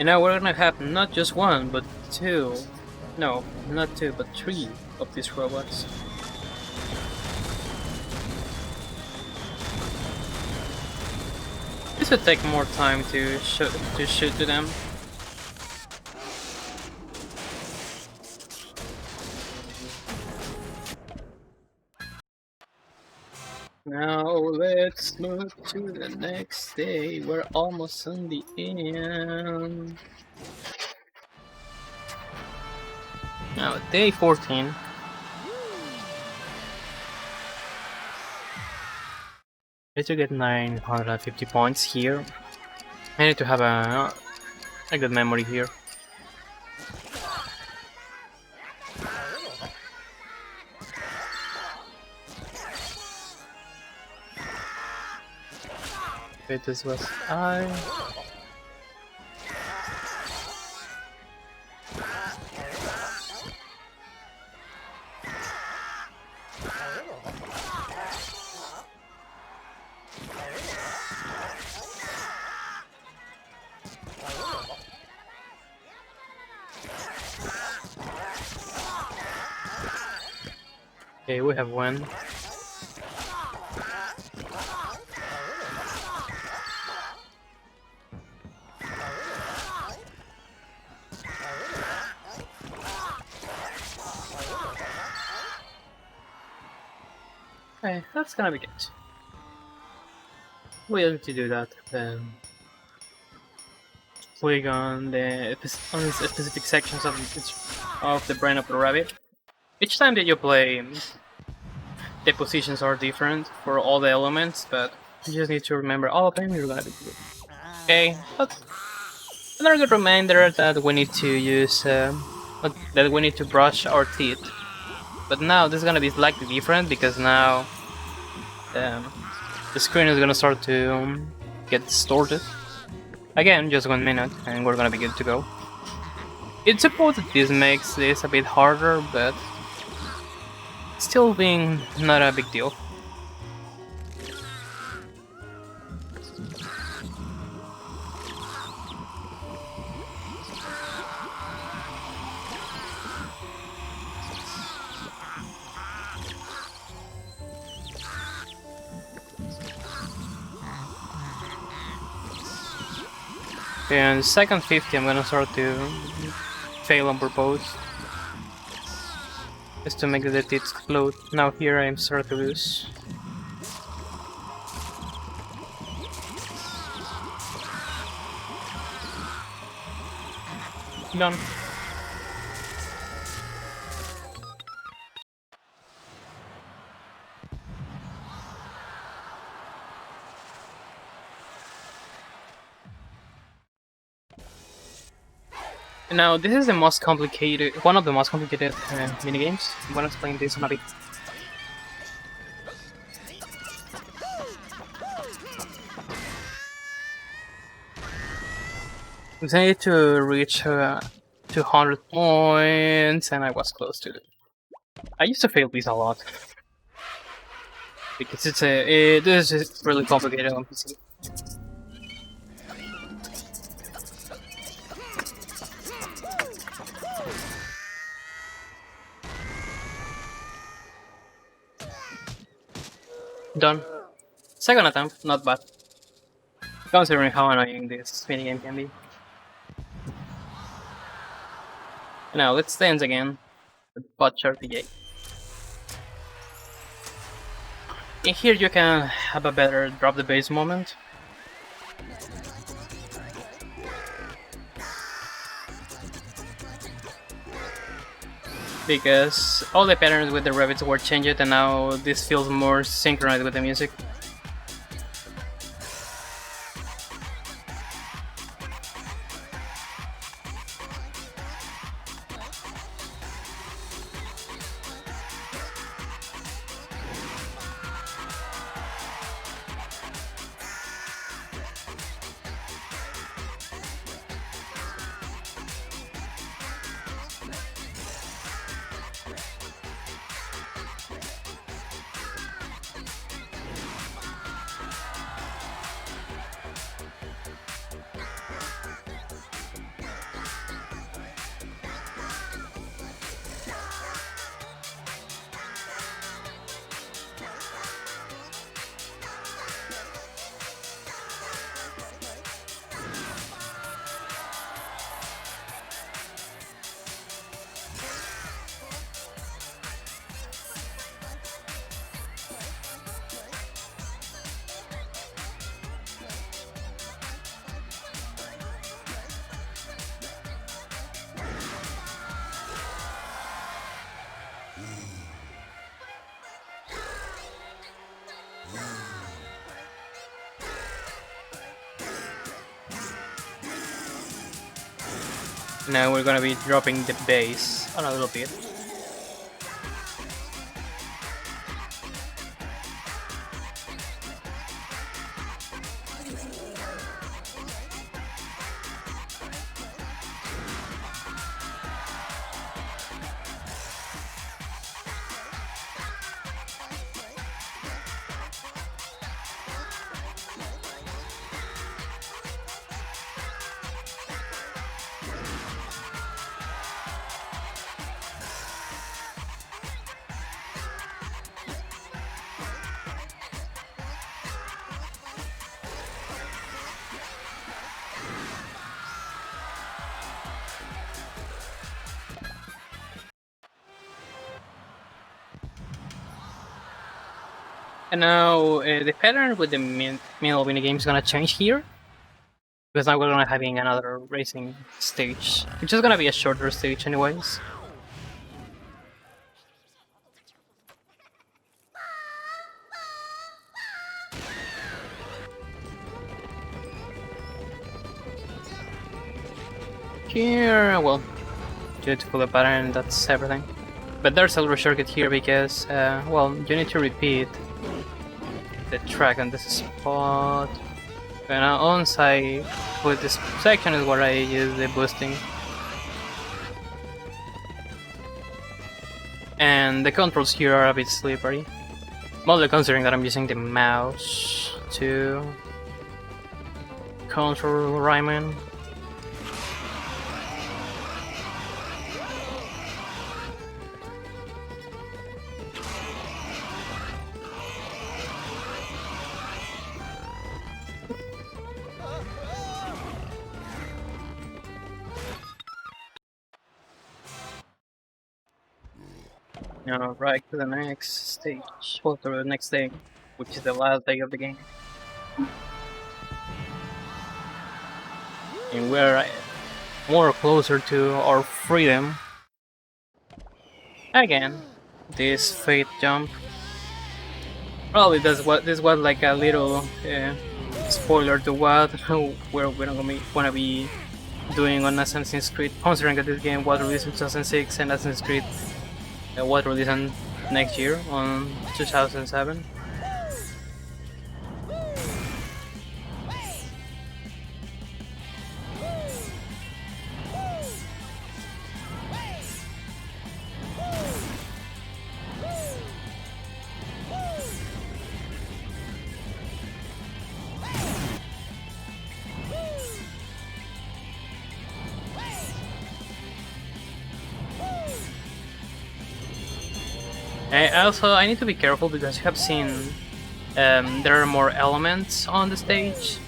And now we're gonna have not just one, but 2. No, not 2, but 3 of these robots. This would take more time to shoot to them. Now let's move to the next day. We're almost on the end. Now, day 14. I need to get 950 points here. I need to have a good memory here. Okay, this was I. Okay, we have one. Okay, that's gonna be good. We have to do that. Click on the specific sections of the brain of the rabbit. Each time that you play, the positions are different for all the elements, but you just need to remember all of them. You're gonna be good. Okay, but another good reminder that we need to use that we need to brush our teeth. But now this is gonna be slightly different because now the screen is gonna start to get distorted. Again, just 1 minute, and we're gonna be good to go. It's supposed that this makes this a bit harder, but still being not a big deal. And second 50, I'm gonna start to fail on purpose. Just to make the dead explode. Now here I'm starting to lose. Done. Now this is the most complicated, one of the most complicated minigames. I'm gonna explain this in a bit. I need to reach 200 points, and I was close to it. I used to fail these a lot because this is really complicated on PC. Done. Second attempt, not bad. Considering how annoying this minigame can be. Now let's dance again with Butcher PA. In here you can have a better drop the bass moment. Because all the patterns with the Rabbids were changed and now this feels more synchronized with the music. Now we're gonna be dropping the bass on a little bit. And now the pattern with the middle minigame is gonna change here. Because now we're gonna having another racing stage, which is gonna be a shorter stage anyways. Here, well, you need to follow the pattern, that's everything. But there's a little shortcut here because, well, you need to repeat the track on this spot. And once I put this section is where I use the boosting. And the controls here are a bit slippery. Mostly considering that I'm using the mouse to control Rayman. Now, right to the next stage, well, to the next day, which is the last day of the game. And we're more closer to our freedom. Again, this fate jump. Probably this was like a little spoiler to what we're gonna be doing on Assassin's Creed, considering that this game was released in 2006 and Assassin's Creed was released next year on 2007. Also, I need to be careful because you have seen there are more elements on the stage.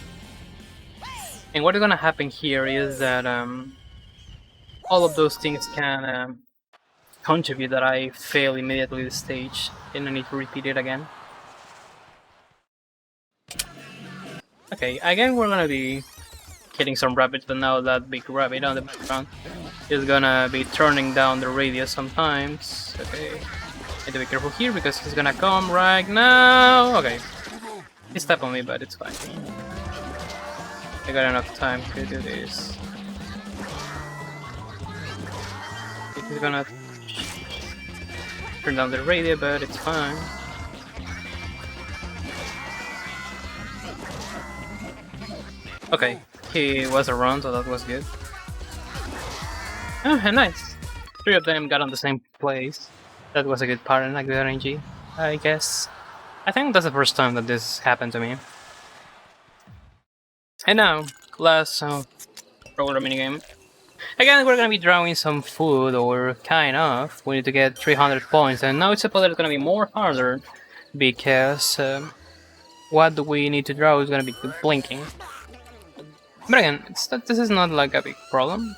And what is gonna happen here is that all of those things can contribute that I fail immediately the stage and I need to repeat it again. Okay, again we're gonna be hitting some rabbits, but now that big rabbit on the background is gonna be turning down the radius sometimes. Okay. Need to be careful here because he's gonna come right now. Okay. He stepped on me, but it's fine. I got enough time to do this. He's gonna turn down the radio, but it's fine. Okay, he was around, so that was good. Oh, nice. 3 of them got on the same place. That was a good part and a good RNG, I guess. I think that's the first time that this happened to me. And now, last regular minigame. Again, we're gonna be drawing some food, or kind of. We need to get 300 points, and now it's supposed that it's gonna be more harder because what we need to draw is gonna be blinking. But again, this is not like a big problem.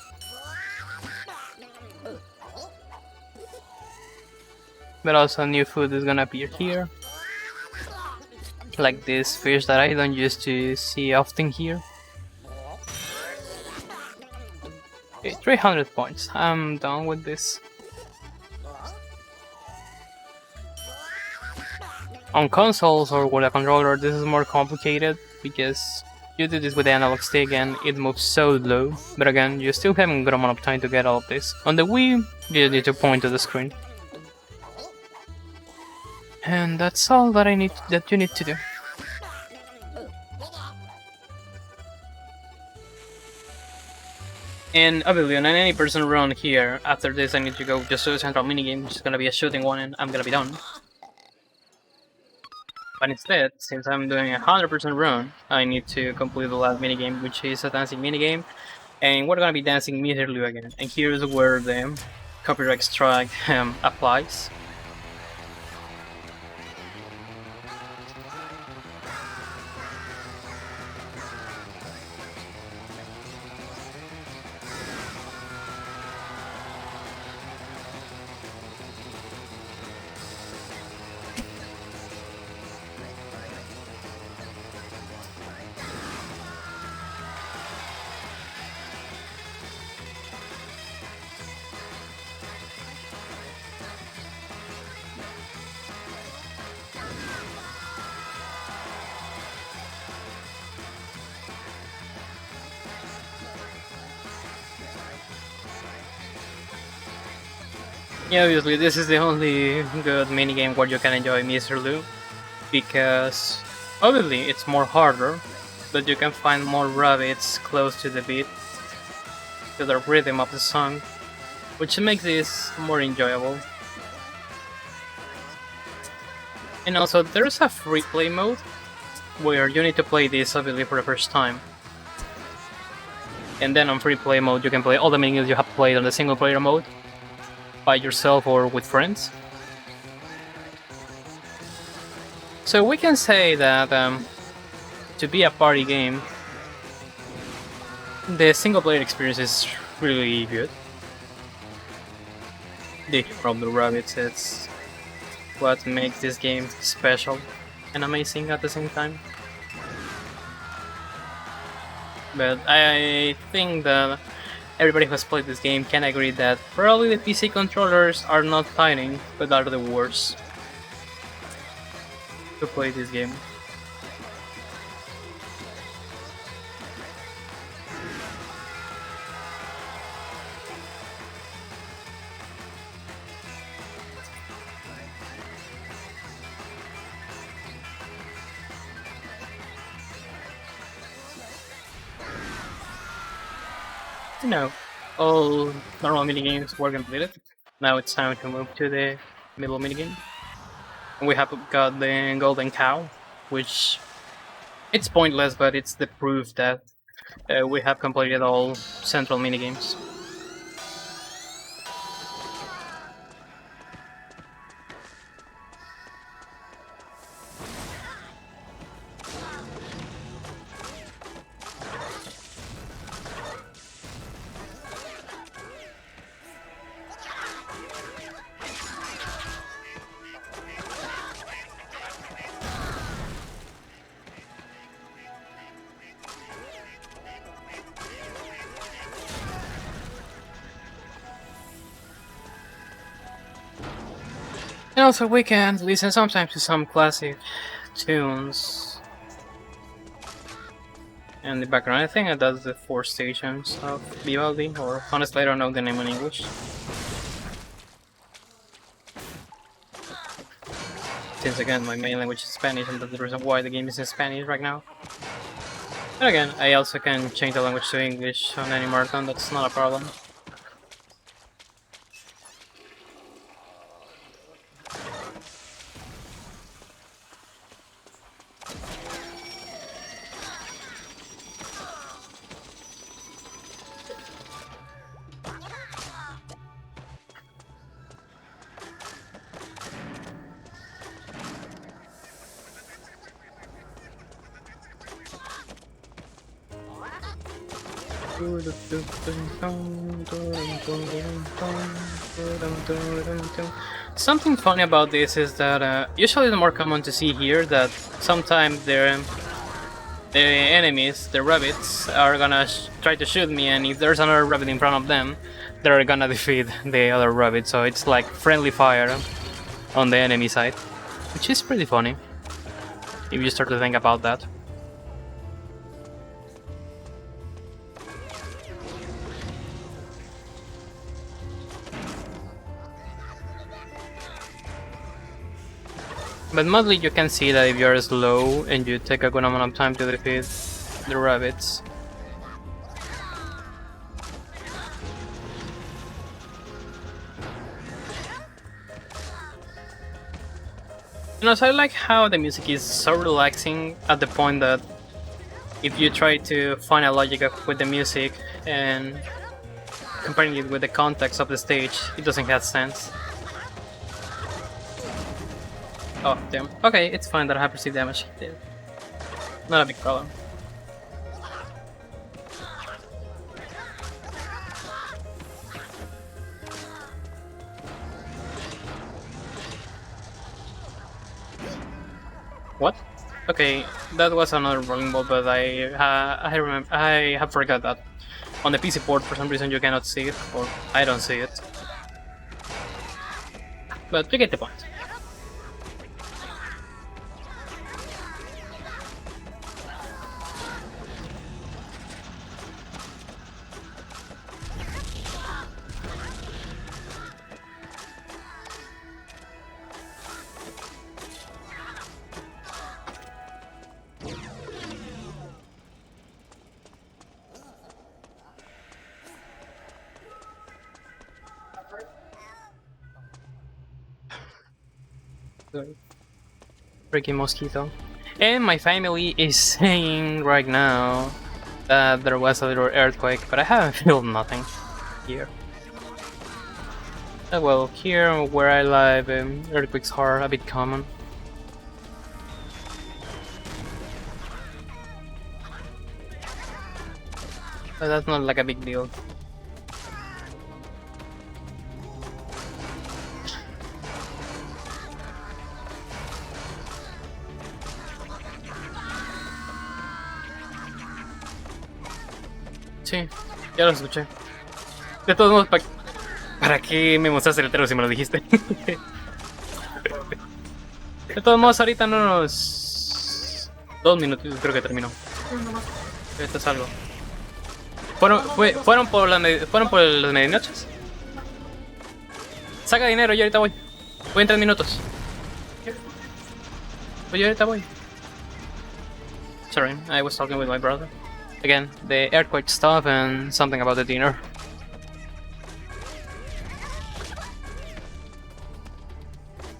But also new food is gonna appear here. Like this fish that I don't used to see often here. Okay, 300 points. I'm done with this. On consoles or with a controller, this is more complicated because you do this with the analog stick and it moves so slow. But again, you still have a good amount of time to get all of this. On the Wii, you need to point to the screen. And that's all that you need to do. And obviously on any person run here, after this I need to go just to the central minigame, which is gonna be a shooting one and I'm gonna be done. But instead, since I'm doing a 100% run, I need to complete the last minigame, which is a dancing minigame. And we're gonna be dancing miserably again. And here's where the copyright strike applies. Yeah, obviously this is the only good minigame where you can enjoy Mr. Lou, because obviously it's more harder, but you can find more rabbits close to the beat, to the rhythm of the song, which makes this more enjoyable. And also, there's a free play mode, where you need to play this obviously for the first time. And then on free play mode you can play all the minigames you have played on the single player mode, by yourself or with friends. So we can say that to be a party game, the single player experience is really good. The from the Rabbids, it's what makes this game special and amazing at the same time. But I think that everybody who has played this game can agree that probably the PC controllers are not fighting, but are the worst to play this game. You know, all normal minigames were completed. Now it's time to move to the middle minigame. And we have got the golden cow, which it's pointless, but it's the proof that we have completed all central minigames. And also we can listen sometimes to some classic tunes in the background. I think that's the 4 stations of Vivaldi, or honestly I don't know the name in English. Since again my main language is Spanish, and that's the reason why the game is in Spanish right now. And again, I also can change the language to English on any marathon, that's not a problem. Something funny about this is that usually it's more common to see here that sometimes the enemies, the rabbits, are gonna try to shoot me, and if there's another rabbit in front of them, they're gonna defeat the other rabbit, so it's like friendly fire on the enemy side, which is pretty funny if you start to think about that. But mostly you can see that if you're slow and you take a good amount of time to defeat the rabbits. And also I like how the music is so relaxing at the point that if you try to find a logic with the music and comparing it with the context of the stage, it doesn't have sense. Oh, damn. Okay, it's fine that I have received damage. Not a big problem. What? Okay, that was another rolling ball, but I have forgot that. On the PC port, for some reason, you cannot see it, or I don't see it. But you get the point. Freaking mosquito. And my family is saying right now that there was a little earthquake, but I haven't felt nothing here. Well, here where I live, earthquakes are a bit common. But that's not like a big deal. Sí, ya lo escuché. De todos modos, ¿para qué me mostraste el letrero si me lo dijiste? De todos modos, ahorita en unos 2 minutos creo que terminó. Esto es algo. ¿Fueron por las medianoches? Saca dinero, yo ahorita voy. Voy en 3 minutos. Pues yo ahorita voy. Sorry, I was talking with my brother. Again, the earthquake stuff and something about the dinner.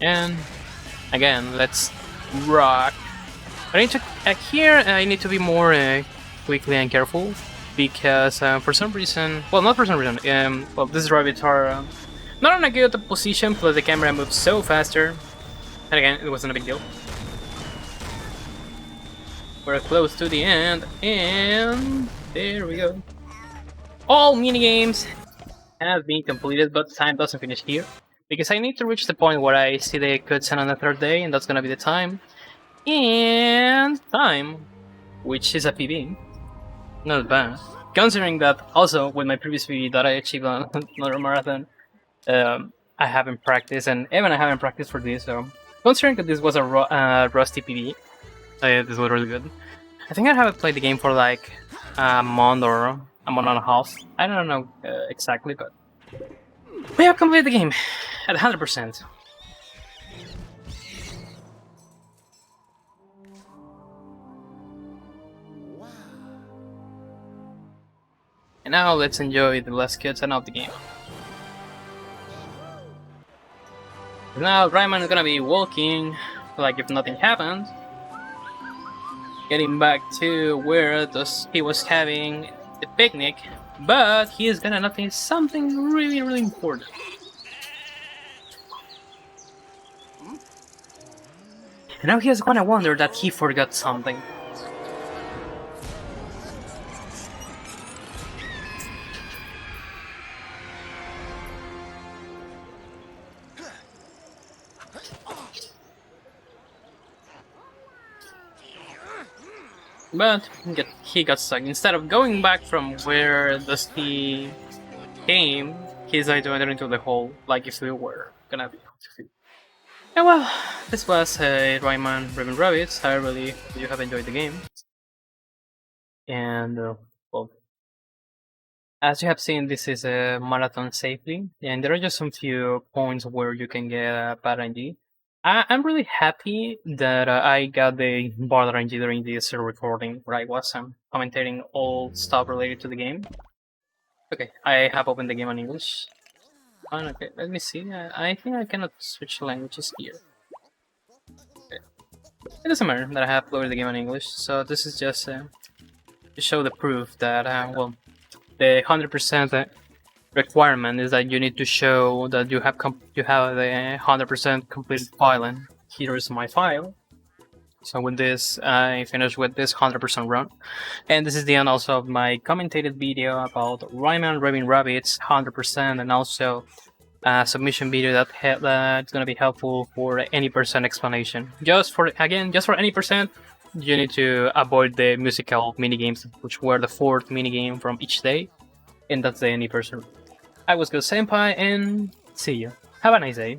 And again, let's rock. I need to here. I need to be more quickly and careful because for some reason, well, not for some reason. Well, these rabbits are not in a good position. Plus, the camera moves so faster. And again, it wasn't a big deal. We're close to the end, and there we go. All minigames have been completed, but time doesn't finish here. Because I need to reach the point where I see the cutscene on the 3rd day, and that's gonna be the time. And time, which is a PB. Not bad. Considering that also with my previous PB that I achieved on another marathon, I haven't practiced, and even I haven't practiced for this, so considering that this was a rusty PB, this was really good. I think I haven't played the game for like a month or a month and a half. I don't know exactly, but we have completed the game at 100%. And now let's enjoy the last cutscene of the game. Now Rayman is gonna be walking like if nothing happened, getting back to where he was having the picnic, but he is gonna notice something really important. And now he is gonna wonder that he forgot something. But he got stuck. Instead of going back from where Dusty came, he decided to enter into the hole, like if we were gonna be able to see. And well, this was Rayman, Raving Rabbids. I really hope you have enjoyed the game. And well, as you have seen, this is a marathon safely, and there are just some few points where you can get a bad RNG. I'm really happy that I got the bad RNG during this recording where I was commentating all stuff related to the game. Okay, I have opened the game in English. Okay, let me see. I think I cannot switch languages here. Okay. It doesn't matter that I have loaded the game in English, so this is just to show the proof that, well, the 100% requirement is that you need to show that you have the 100% completed file, and here is my file. So with this, I finished with this 100% run, and this is the end also of my commentated video about Rayman Raving Rabbids 100%, and also a submission video that's gonna be helpful for any percent explanation. Just for any percent, you need to avoid the musical minigames, which were the 4th minigame from each day, and that's the any percent. I was Go Senpai, and see you. Have a nice day.